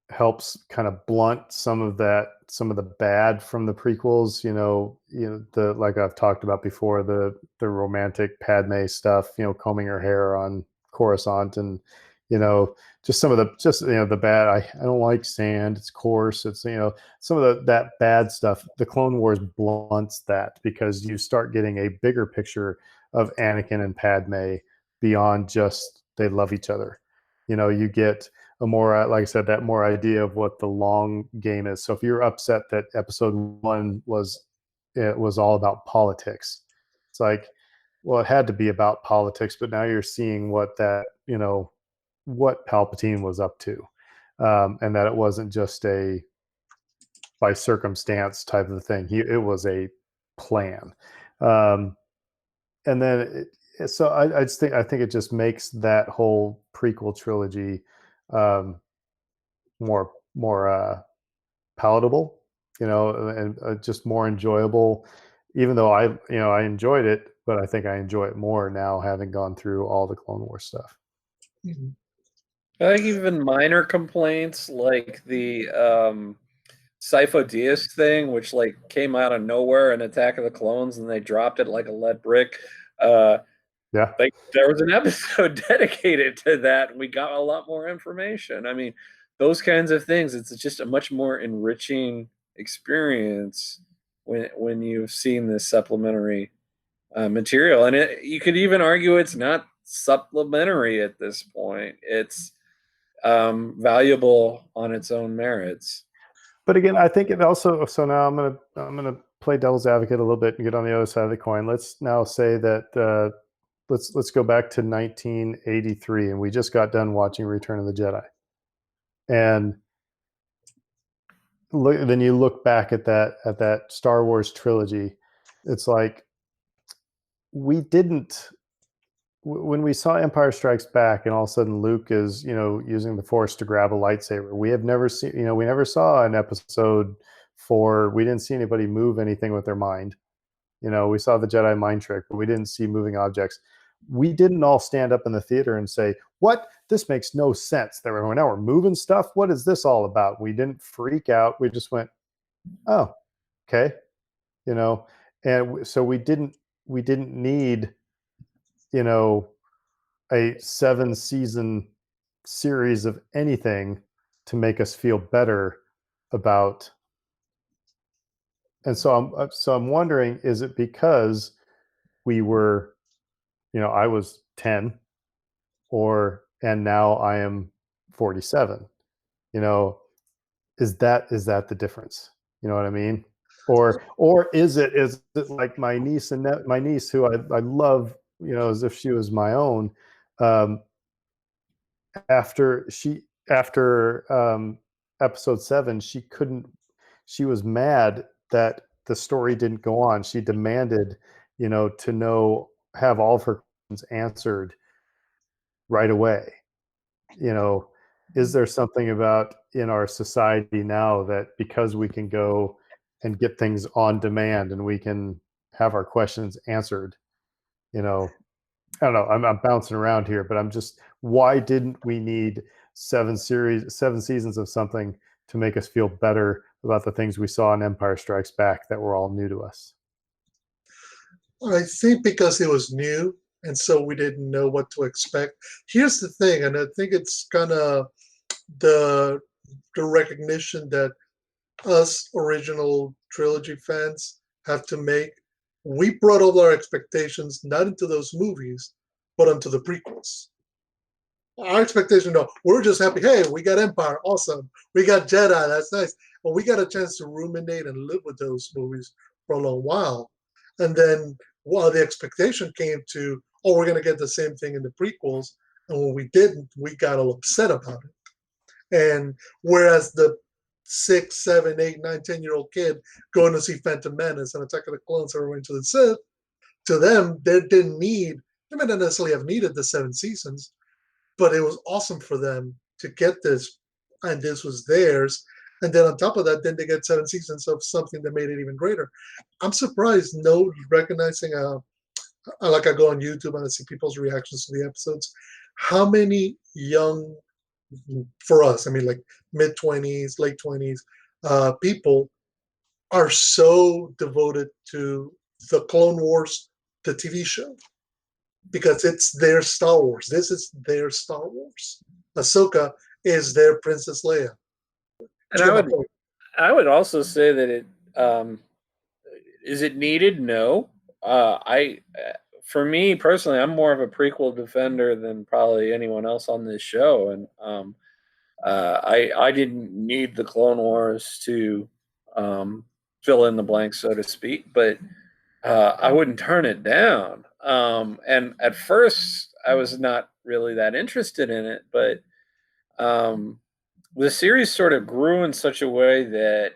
helps kind of blunt some of the bad from the prequels. The, like I've talked about before, the romantic Padme stuff, combing her hair on Coruscant, and just some of the bad. I don't like sand. It's coarse. It's some of that bad stuff. The Clone Wars blunts that, because you start getting a bigger picture of Anakin and Padme beyond just they love each other. You get a more, like I said, that more idea of what the long game is. So if you're upset that episode 1 was all about politics, it's like, well, it had to be about politics, but now you're seeing what Palpatine was up to, and that it wasn't just a by circumstance type of thing. It was a plan, and then I think it just makes that whole prequel trilogy more palatable, and just more enjoyable. Even though I enjoyed it, but I think I enjoy it more now, having gone through all the Clone Wars stuff. Mm-hmm. I think even minor complaints like the Sifo Dyas thing, which like came out of nowhere in Attack of the Clones, and they dropped it like a lead brick. Yeah, like there was an episode dedicated to that, and we got a lot more information. I mean, those kinds of things. It's just a much more enriching experience when you've seen this supplementary material, and you could even argue it's not supplementary at this point. It's valuable on its own merits. But again, I think it also. So now I'm gonna play devil's advocate a little bit and get on the other side of the coin. Let's now say that let's go back to 1983, and we just got done watching Return of the Jedi, And then you look back at that Star Wars trilogy. It's like we didn't when we saw Empire Strikes Back, and all of a sudden Luke is using the Force to grab a lightsaber. We have never seen we never saw in Episode 4. We didn't see anybody move anything with their mind. We saw the Jedi mind trick, but we didn't see moving objects. We didn't all stand up in the theater and say, "What? This makes no sense. Now we're moving stuff. What is this all about?" We didn't freak out. We just went, "Oh, okay," and so we didn't need a 7-season series of anything to make us feel better about. And so I'm wondering, is it because we were, I was 10, and now I am 47? Is that the difference? You know what I mean? Or is it like my niece who I love, as if she was my own. After Episode 7, she was mad that the story didn't go on. She demanded, to have all of her questions answered right away. Is there something about in our society now that because we can go and get things on demand and we can have our questions answered, I don't know, I'm bouncing around here, but why didn't we need 7 seasons of something to make us feel better about the things we saw in Empire Strikes Back that were all new to us? I think because it was new, and so we didn't know what to expect. Here's the thing, and I think it's kind of the recognition that us original trilogy fans have to make. We brought all our expectations not into those movies, but into the prequels. Our expectation, no, we're just happy. Hey, we got Empire, awesome. We got Jedi, that's nice. But we got a chance to ruminate and live with those movies for a long while. And then while the expectation came to, oh, we're going to get the same thing in the prequels. And when we didn't, we got all upset about it. And whereas the 6, 7, 8, 9, 10-year-old kid going to see Phantom Menace and Attack of the Clones or Revenge of the Sith, to them, they may not necessarily have needed the 7 seasons, but it was awesome for them to get this, and this was theirs. And then on top of that, then they get 7 seasons of something that made it even greater. I'm surprised, recognizing, like I go on YouTube and I see people's reactions to the episodes, how many young, for us, I mean like mid-20s, late 20s, people are so devoted to the Clone Wars, the TV show, because it's their Star Wars. This is their Star Wars. Ahsoka is their Princess Leia. And I would also say that it is it needed? No. For me personally, I'm more of a prequel defender than probably anyone else on this show, and I didn't need the Clone Wars to fill in the blank, so to speak, but I wouldn't turn it down. And at first, I was not really that interested in it, but the series sort of grew in such a way that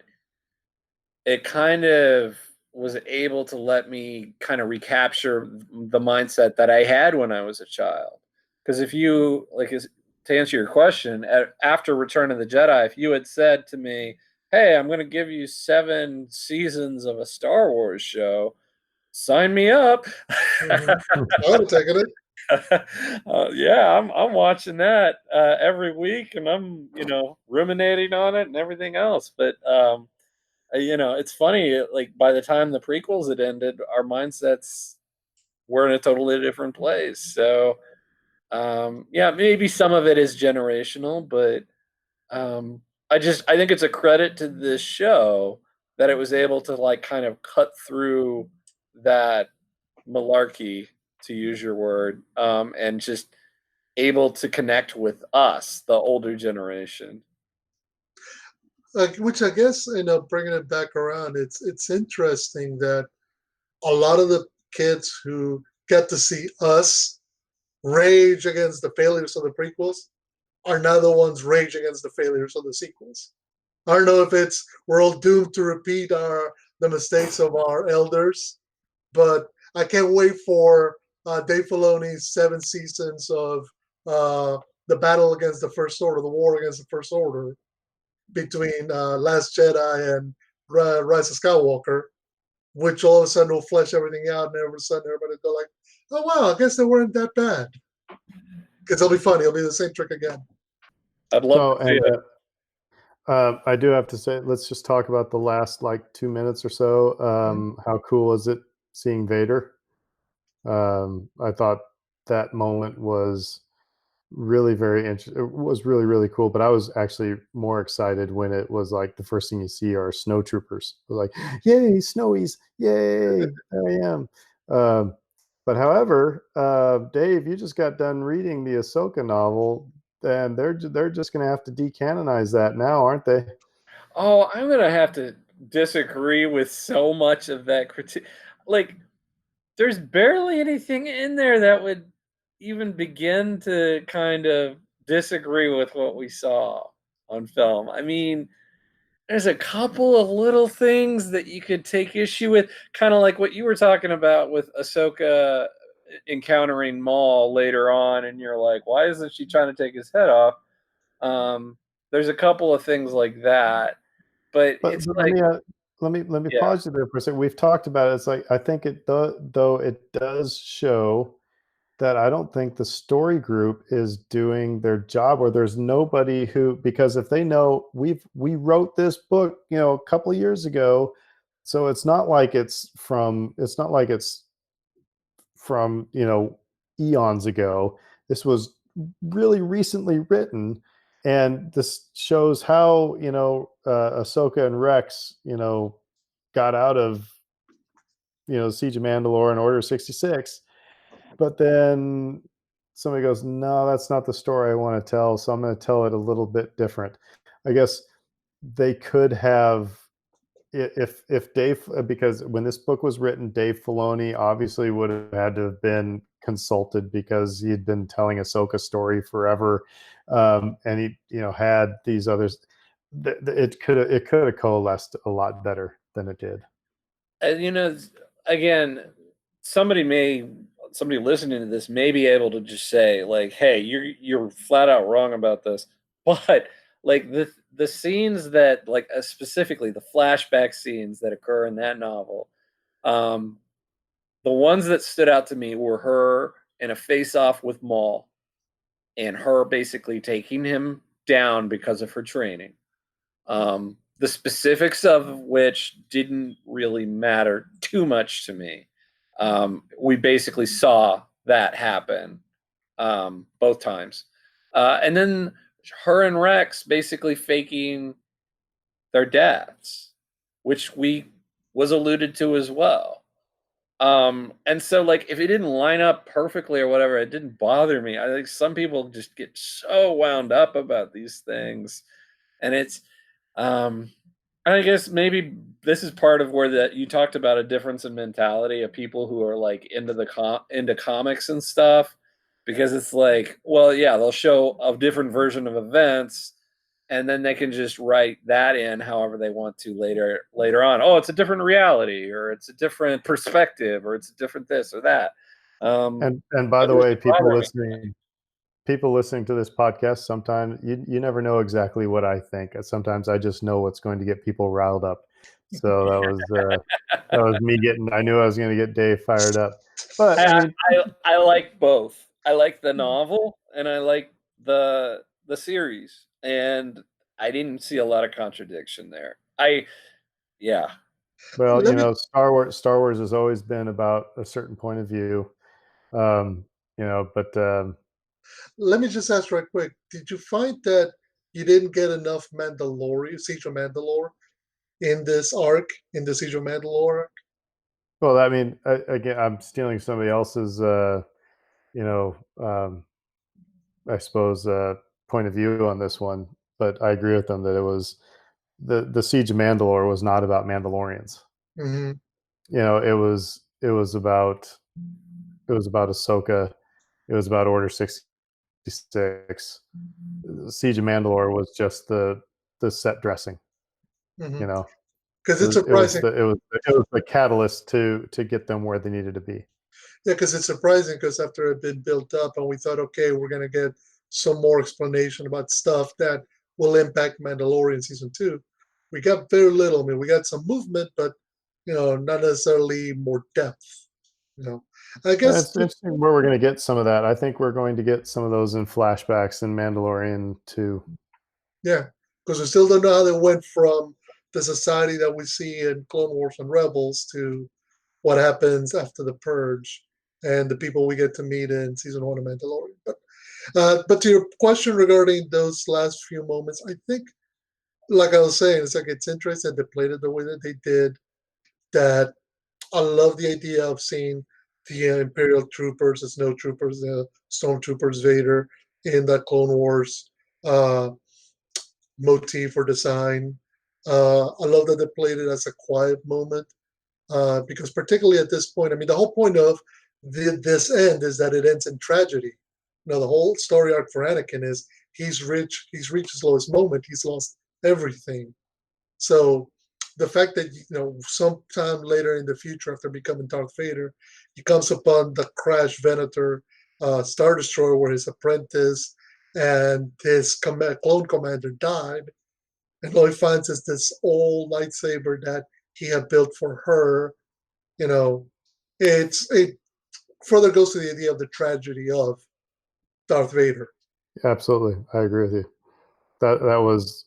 it kind of was able to let me kind of recapture the mindset that I had when I was a child. Because if you, to answer your question, after Return of the Jedi, if you had said to me, hey, I'm going to give you 7 seasons of a Star Wars show, sign me up. I would have taken it. Yeah, I'm watching that every week, and I'm ruminating on it and everything else. But it's funny. Like by the time the prequels had ended, our mindsets were in a totally different place. So yeah, maybe some of it is generational, but I think it's a credit to this show that it was able to kind of cut through that malarkey, to use your word, and just able to connect with us, the older generation. Which I guess, bringing it back around, it's interesting that a lot of the kids who get to see us rage against the failures of the prequels are now the ones raging against the failures of the sequels. I don't know if it's we're all doomed to repeat the mistakes of our elders, but I can't wait for Dave Filoni's 7 seasons of the battle against the First Order, the war against the First Order between Last Jedi and Rise of Skywalker, which all of a sudden will flesh everything out, and all of a sudden everybody will go like, "Oh wow, I guess they weren't that bad." Because it'll be funny. It'll be the same trick again. I'd love to see it. I do have to say, let's just talk about the last like 2 minutes or so. How cool is it seeing Vader? I thought that moment was really very interesting. It was really, really cool. But I was actually more excited when it was like the first thing you see are snow troopers. Like, yay, snowies, yay, there I am. But however, Dave, you just got done reading the Ahsoka novel, and they're just going to have to decanonize that now, aren't they? Oh, I'm gonna have to disagree with so much of that critique. Like, there's barely anything in there that would even begin to kind of disagree with what we saw on film. I mean, there's a couple of little things that you could take issue with, kind of like what you were talking about with Ahsoka encountering Maul later on, and you're like, why isn't she trying to take his head off? There's a couple of things like that, but it's But like, let me yeah. pause you there for a second. We've talked about it. It's like I think it though it does show that I don't think the story group is doing their job, or there's nobody who, because if they know we wrote this book, a couple of years ago, so it's not like it's from eons ago. This was really recently written, and this shows how Ahsoka and Rex got out of Siege of Mandalore and Order 66. But then somebody goes, no, that's not the story I want to tell, so I'm going to tell it a little bit different. I guess they could have, if Dave, because when this book was written, Dave Filoni obviously would have had to have been consulted, because he had been telling Ahsoka story forever, and he had these others. It could have coalesced a lot better than it did. And again, somebody listening to this may be able to just say, like, hey, you're flat out wrong about this. But like the scenes that, like, specifically the flashback scenes that occur in that novel, the ones that stood out to me were her in a face-off with Maul, and her basically taking him down because of her training. The specifics of which didn't really matter too much to me. We basically saw that happen both times. And then her and Rex basically faking their deaths, which was alluded to as well. And so, like, if it didn't line up perfectly or whatever, it didn't bother me. I think some people just get so wound up about these things, and it's I guess maybe this is part of where that you talked about a difference in mentality of people who are like into comics and stuff, because it's like, well, yeah, they'll show a different version of events, and then they can just write that in however they want to later on. Oh, it's a different reality, or it's a different perspective, or it's a different this or that. And by the way, people listening to this podcast, sometimes you never know exactly what I think. Sometimes I just know what's going to get people riled up. So that was me I knew I was going to get Dave fired up. But I like both. I like the novel and I like the series, and I didn't see a lot of contradiction there. Well, Star Wars has always been about a certain point of view. But let me just ask right quick: did you find that you didn't get enough Siege of Mandalore, in this arc, in the Siege of Mandalore arc? Well, I mean, again, I'm stealing somebody else's, I suppose, point of view on this one. But I agree with them that it was the Siege of Mandalore was not about Mandalorians. Mm-hmm. It was about Ahsoka. It was about Order 66. 66, Siege of Mandalore was just the set dressing. Mhm. You know, Because it it's was, surprising. it was the catalyst to get them where they needed to be. Yeah, because it's surprising because after it had been built up and we thought, okay, we're going to get some more explanation about stuff that will impact Mandalorian season 2. We got very little. I mean, we got some movement, but, not necessarily more depth. I guess, It's interesting where we're going to get some of that. I think we're going to get some of those in flashbacks in Mandalorian too. yeah, because we still don't know how they went from the society that we see in Clone Wars and Rebels to what happens after the Purge and the people we get to meet in season 1 of Mandalorian. But to your question regarding those last few moments, I think, like I was saying, it's interesting that they played it the way that they did. That I love the idea of seeing the Imperial troopers, the snow troopers, the stormtroopers, Vader in that Clone Wars uh, motif or design. I love that they played it as a quiet moment because, particularly at this point, I mean, the whole point of this end is that it ends in tragedy. The whole story arc for Anakin is he's reached his lowest moment. He's lost everything. So the fact that sometime later in the future, after becoming Darth Vader, he comes upon the crashed Venator Star Destroyer where his apprentice and his clone commander died, and all he finds is this old lightsaber that he had built for her. It further goes to the idea of the tragedy of Darth Vader. Absolutely, I agree with you. That was,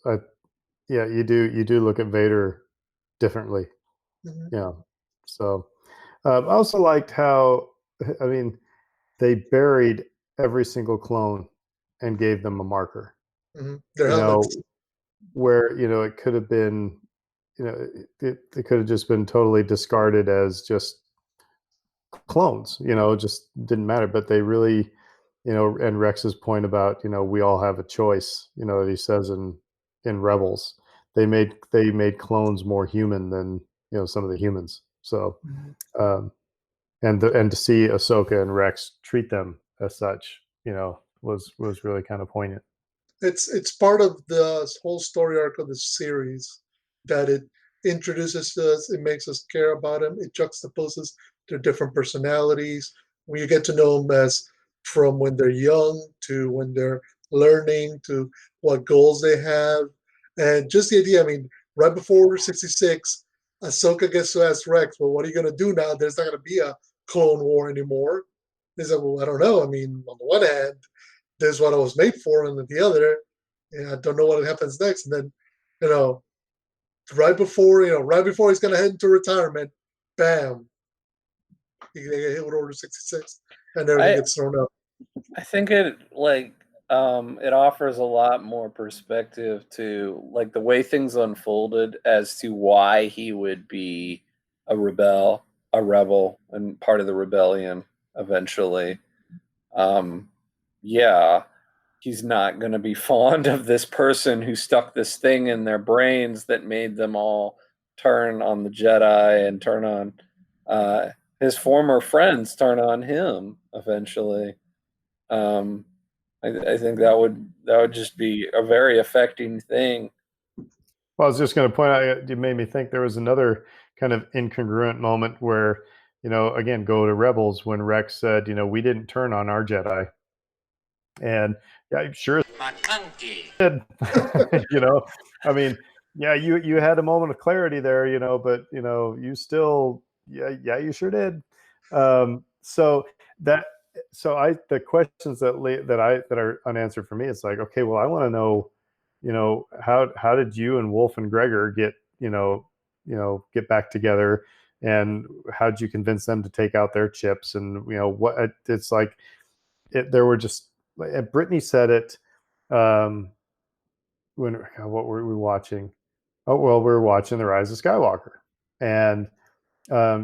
yeah, you do look at Vader differently. Mhm. Yeah. So I also liked how, I mean, they buried every single clone and gave them a marker. Their You know, helmets. where it could have been, it could have just been totally discarded as just clones. Just didn't matter. But they really, and Rex's point about we all have a choice. That he says in Rebels, they made clones more human than some of the humans. So, and to see Ahsoka and Rex treat them as such, was really kind of poignant. It's part of the whole story arc of the series that it introduces us, it makes us care about them, it juxtaposes their different personalities. When you get to know them as from when they're young to when they're learning to what goals they have, and just the idea. I mean, right before Order 66, Ahsoka gets to ask Rex, "Well, what are you going to do now? There's not going to be a Clone War anymore." He said, "Well, I don't know. I mean, on the one hand, this is what I was made for, and the other, I don't know what happens next." And then, right before he's gonna head into retirement, bam, he get hit with Order 66, and everything gets thrown up. I think it it offers a lot more perspective to like the way things unfolded as to why he would be a rebel, and part of the rebellion eventually. Yeah, he's not going to be fond of this person who stuck this thing in their brains that made them all turn on the Jedi and turn on his former friends, turn on him eventually. I think that would just be a very affecting thing. Well, I was just going to point out, you made me think there was another kind of incongruent moment where, again, go to Rebels when Rex said, we didn't turn on our Jedi. And yeah, I'm sure did. I mean, yeah, you had a moment of clarity there, but you still, yeah, you sure did. So the questions that are unanswered for me, it's like, okay, well, I want to know, how did you and Wolf and Gregor get get back together, and how did you convince them to take out their chips, and what it's like. There were just, Brittany said it what were we watching? Oh, well, we were watching The Rise of Skywalker, and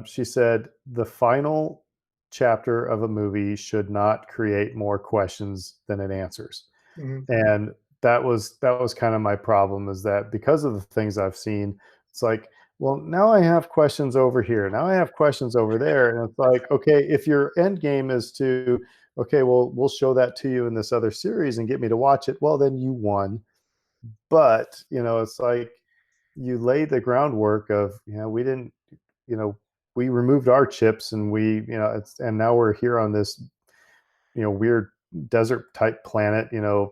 she said the final chapter of a movie should not create more questions than it answers. Mhm. And that was kind of my problem, is that because of the things I've seen, it's like, well, now I have questions over here, now I have questions over there, and it's like, okay, if your end game is to okay, well, we'll show that to you in this other series and get me to watch it. Well, then you won. But, it's like you laid the groundwork of, we didn't, we removed our chips and and now we're here on this, weird desert type planet,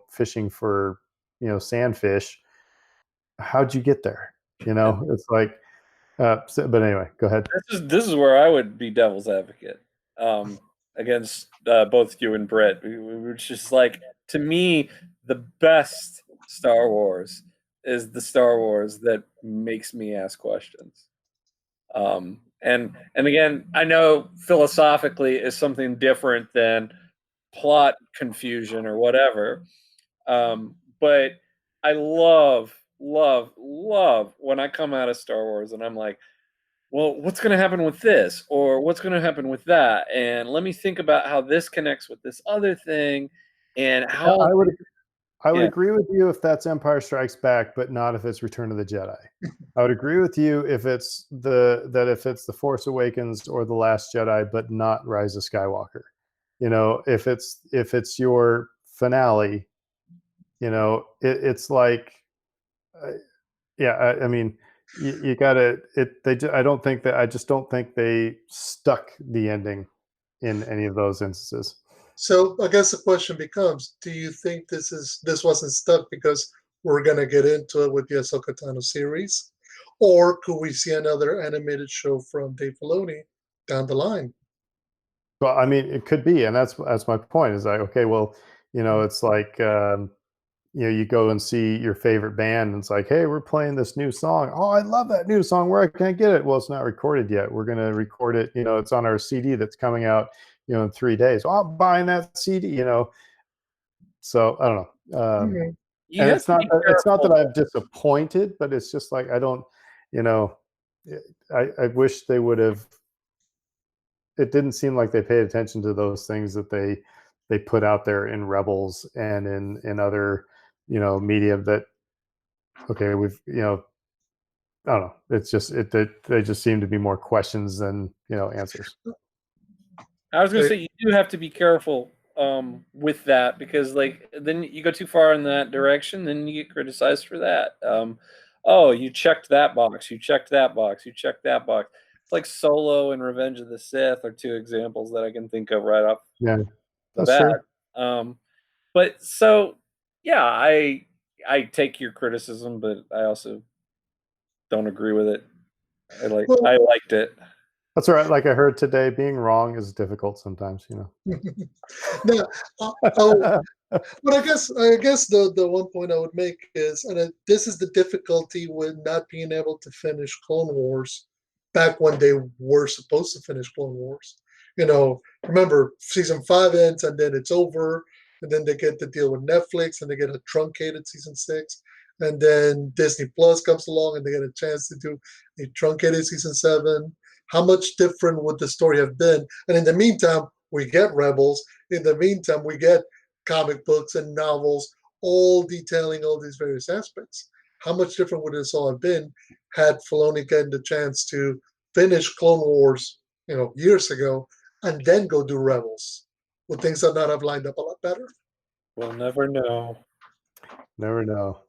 fishing for, sandfish. How'd you get there? It's like, but anyway, go ahead. This is where I would be devil's advocate against both you and Brett. Which is like, to me, the best Star Wars is the Star Wars that makes me ask questions. And again, I know philosophically is something different than plot confusion or whatever. But I love when I come out of Star Wars and I'm like, well, what's going to happen with this, or what's going to happen with that, and let me think about how this connects with this other thing, and how I would agree with you if that's Empire Strikes Back, but not if it's Return of the Jedi. I would agree with you if it's The Force Awakens or The Last Jedi, but not Rise of Skywalker. If it's your finale, it's like, I mean, you gotta. I just don't think they stuck the ending in any of those instances. So I guess the question becomes: do you think this wasn't stuck because we're gonna get into it with the Ahsoka Tano series, or could we see another animated show from Dave Filoni down the line? Well, I mean, it could be, and that's my point. Is like, okay, well, it's like, you go and see your favorite band, and it's like, hey, we're playing this new song. Oh, I love that new song. Where can I get it? Well, it's not recorded yet. We're going to record it. It's on our CD that's coming out, in 3 days. Oh, I'm buying that CD. So I don't know. And it's not that I'm disappointed, but it's just like I don't. I wish they would have. It didn't seem like they paid attention to those things that they put out there in Rebels and in other media that, okay, we've, I don't know. It's just, they just seem to be more questions than, answers. I was going to say, you do have to be careful with that, because like, then you go too far in that direction, then you get criticized for that. Oh, you checked that box. You checked that box. You checked that box. It's like Solo and Revenge of the Sith are 2 examples that I can think of right off That's the bat. true. But so, yeah, I take your criticism, but I also don't agree with it. I liked it. That's all right. Like I heard today, being wrong is difficult sometimes, Now, but I guess the one point I would make is, and this is the difficulty with not being able to finish Clone Wars back when they were supposed to finish Clone Wars. Remember, season 5 ends and then it's over, and then they get to deal with Netflix and they get a truncated season 6, and then Disney Plus comes along and they get a chance to do a truncated season 7. How much different would the story have been? And in the meantime, we get Rebels. In the meantime, we get comic books and novels, all detailing all these various aspects. How much different would this all have been had Filoni gotten the chance to finish Clone Wars, years ago, and then go do Rebels? Would things not have lined up a lot better? We'll never know. Never know.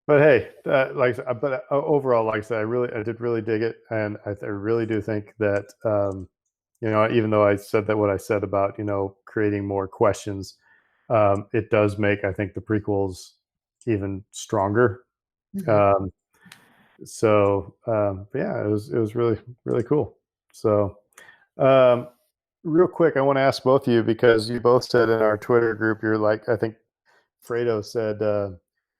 But hey, overall, like I said, I did really dig it, and I really do think that, even though I said that what I said about creating more questions, it does make, I think, the prequels even stronger. Mm-hmm. But yeah, it was really, really cool. So, real quick, I want to ask both of you, because you both said in our Twitter group, you're like, I think Fredo said,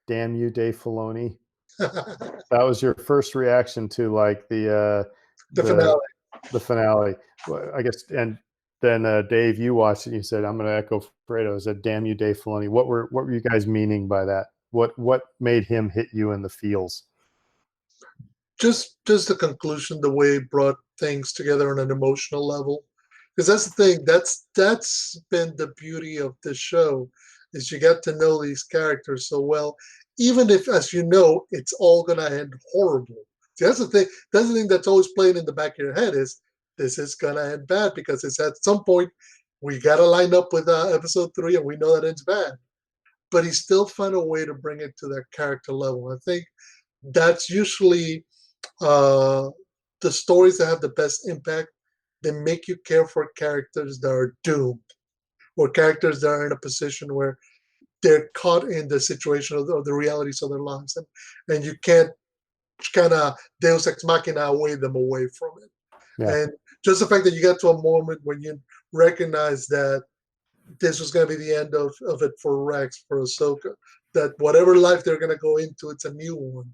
"Damn you, Dave Filoni." That was your first reaction to like the finale. The finale, well, I guess. And then Dave, you watched it and you said, I'm going to echo Fredo. I said, "Damn you, Dave Filoni." What were you guys meaning by that? What made him hit you in the feels? Just the conclusion, the way it brought things together on an emotional level. Because that's the thing. That's been the beauty of this show, is you get to know these characters so well, even if, as you know, it's all gonna end horribly. See, that's the thing. That's the thing that's always playing in the back of your head, is this is gonna end bad, because it's at some point we got to line up with episode 3, and we know that ends bad. But he still found a way to bring it to that character level. I think that's usually the stories that have the best impact. They make you care for characters that are doomed, or characters that are in a position where they're caught in the situation of the realities of their lives, and you can't kind of Deus ex machina away them away from it. Yeah. And just the fact that you get to a moment when you recognize that this was going to be the end of it for Rex, for Ahsoka, that whatever life they're going to go into, it's a new one.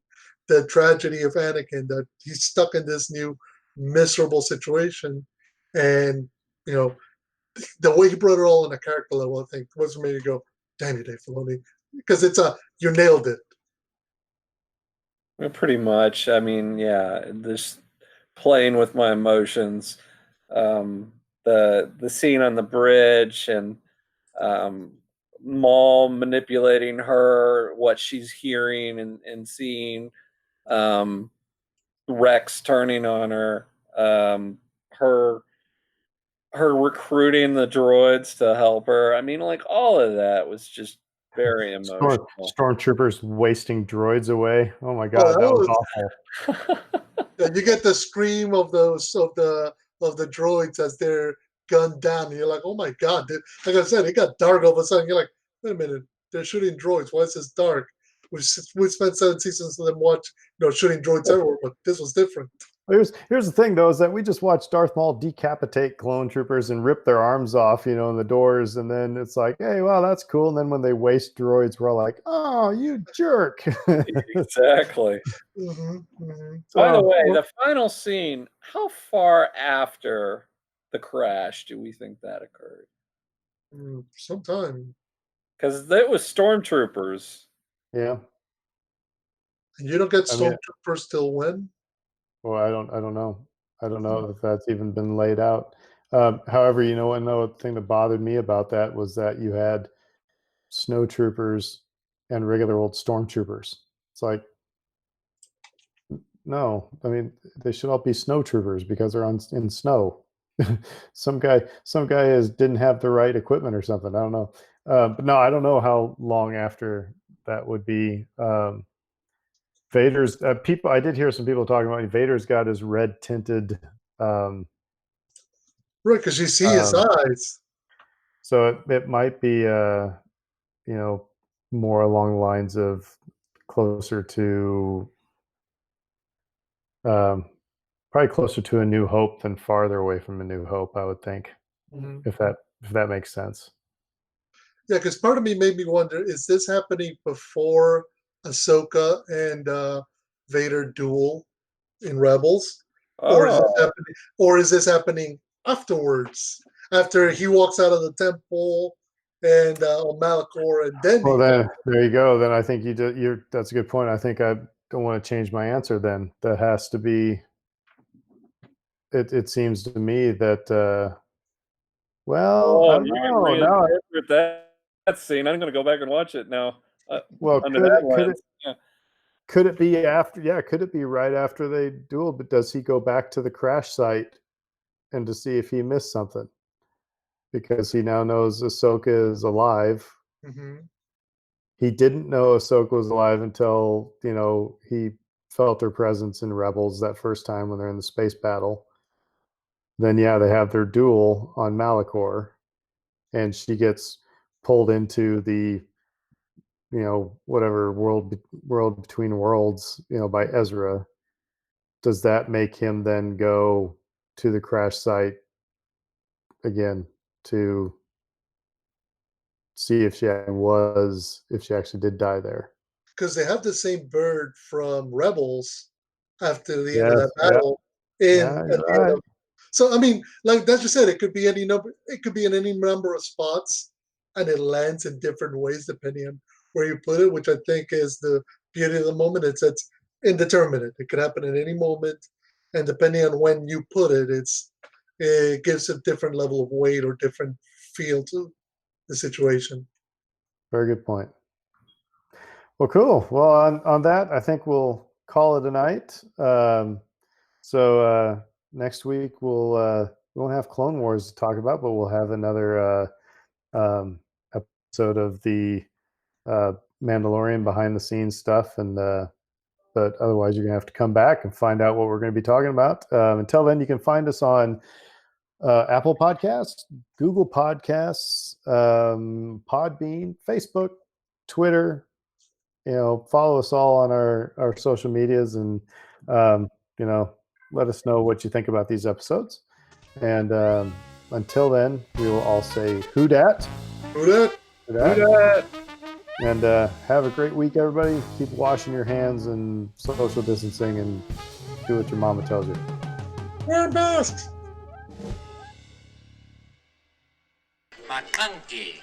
The tragedy of Anakin, that he's stuck in this new miserable situation. And, you know, the way he brought it all on a character level, I think, was made me go, damn you, Dave Filoni. Because you nailed it. Well, pretty much. I mean, yeah, this playing with my emotions. The scene on the bridge, and Maul manipulating her, what she's hearing and seeing, Rex turning on her, her recruiting the droids to help her. I mean, like, all of that was just very emotional. Stormtroopers wasting droids away. Oh my god, that was awful. You get the scream of the droids as they're gunned down, and you're like, oh my god! Like I said, it got dark all of a sudden. You're like, wait a minute, they're shooting droids. Why is this dark? We spent 7 seasons of them shooting droids everywhere, but this was different. Here's the thing, though, is that we just watched Darth Maul decapitate clone troopers and rip their arms off, in the doors, and then it's like, hey, well, that's cool. And then when they waste droids, we're all like, oh, you jerk. Exactly. Mm-hmm, mm-hmm. By the way, the final scene, how far after the crash do we think that occurred? Sometime. Because it was stormtroopers. Yeah. And you don't get stormtroopers till when? Well, I don't know. I don't know if that's even been laid out. However, another thing that bothered me about that was that you had snow troopers and regular old stormtroopers. It's like, no, I mean, they should all be snow troopers because they're in snow. some guy didn't have the right equipment or something. I don't know. But no, I don't know how long after that would be. Vader's people. I did hear some people talking about Vader's got his red tinted. Right, because you see his eyes. So it might be, more along the lines of closer to, probably closer to A New Hope than farther away from A New Hope, I would think, if that makes sense. Yeah, because part of me made me wonder: is this happening before Ahsoka and Vader duel in Rebels, or is this happening afterwards? After he walks out of the temple and Malachor, and then. Well, then there you go. Then I think that's a good point. I think I don't want to change my answer. Then that has to be. It seems to me that. Well, I don't know. Now that scene. I'm going to go back and watch it now. Well, could it be after? Yeah, could it be right after they duel? But does he go back to the crash site and to see if he missed something? Because he now knows Ahsoka is alive. Mm-hmm. He didn't know Ahsoka was alive until he felt her presence in Rebels that first time when they're in the space battle. Then they have their duel on Malachor, and she gets pulled into the whatever world between worlds, by Ezra. Does that make him then go to the crash site again to see if she actually did die there? Because they have the same bird from Rebels after the end of that battle. Right. So I mean, like that's just said, it could be any number. It could be in any number of spots, and it lands in different ways depending on where you put it, which I think is the beauty of the moment. It's indeterminate. It could happen at any moment, and depending on when you put it, it gives a different level of weight or different feel to the situation. Very good point. Well, cool. Well, on that, I think we'll call it a night. So next week we'll we won't have Clone Wars to talk about, but we'll have another episode of the Mandalorian behind the scenes stuff. And but otherwise, you're gonna have to come back and find out what we're going to be talking about. Until then, you can find us on Apple Podcasts, Google Podcasts, Podbean, Facebook, Twitter. Follow us all on our social medias, and let us know what you think about these episodes. And until then, we will all say who dat? Who dat? Who dat? And have a great week, everybody. Keep washing your hands and social distancing, and do what your mama tells you. Wear masks. McConkey.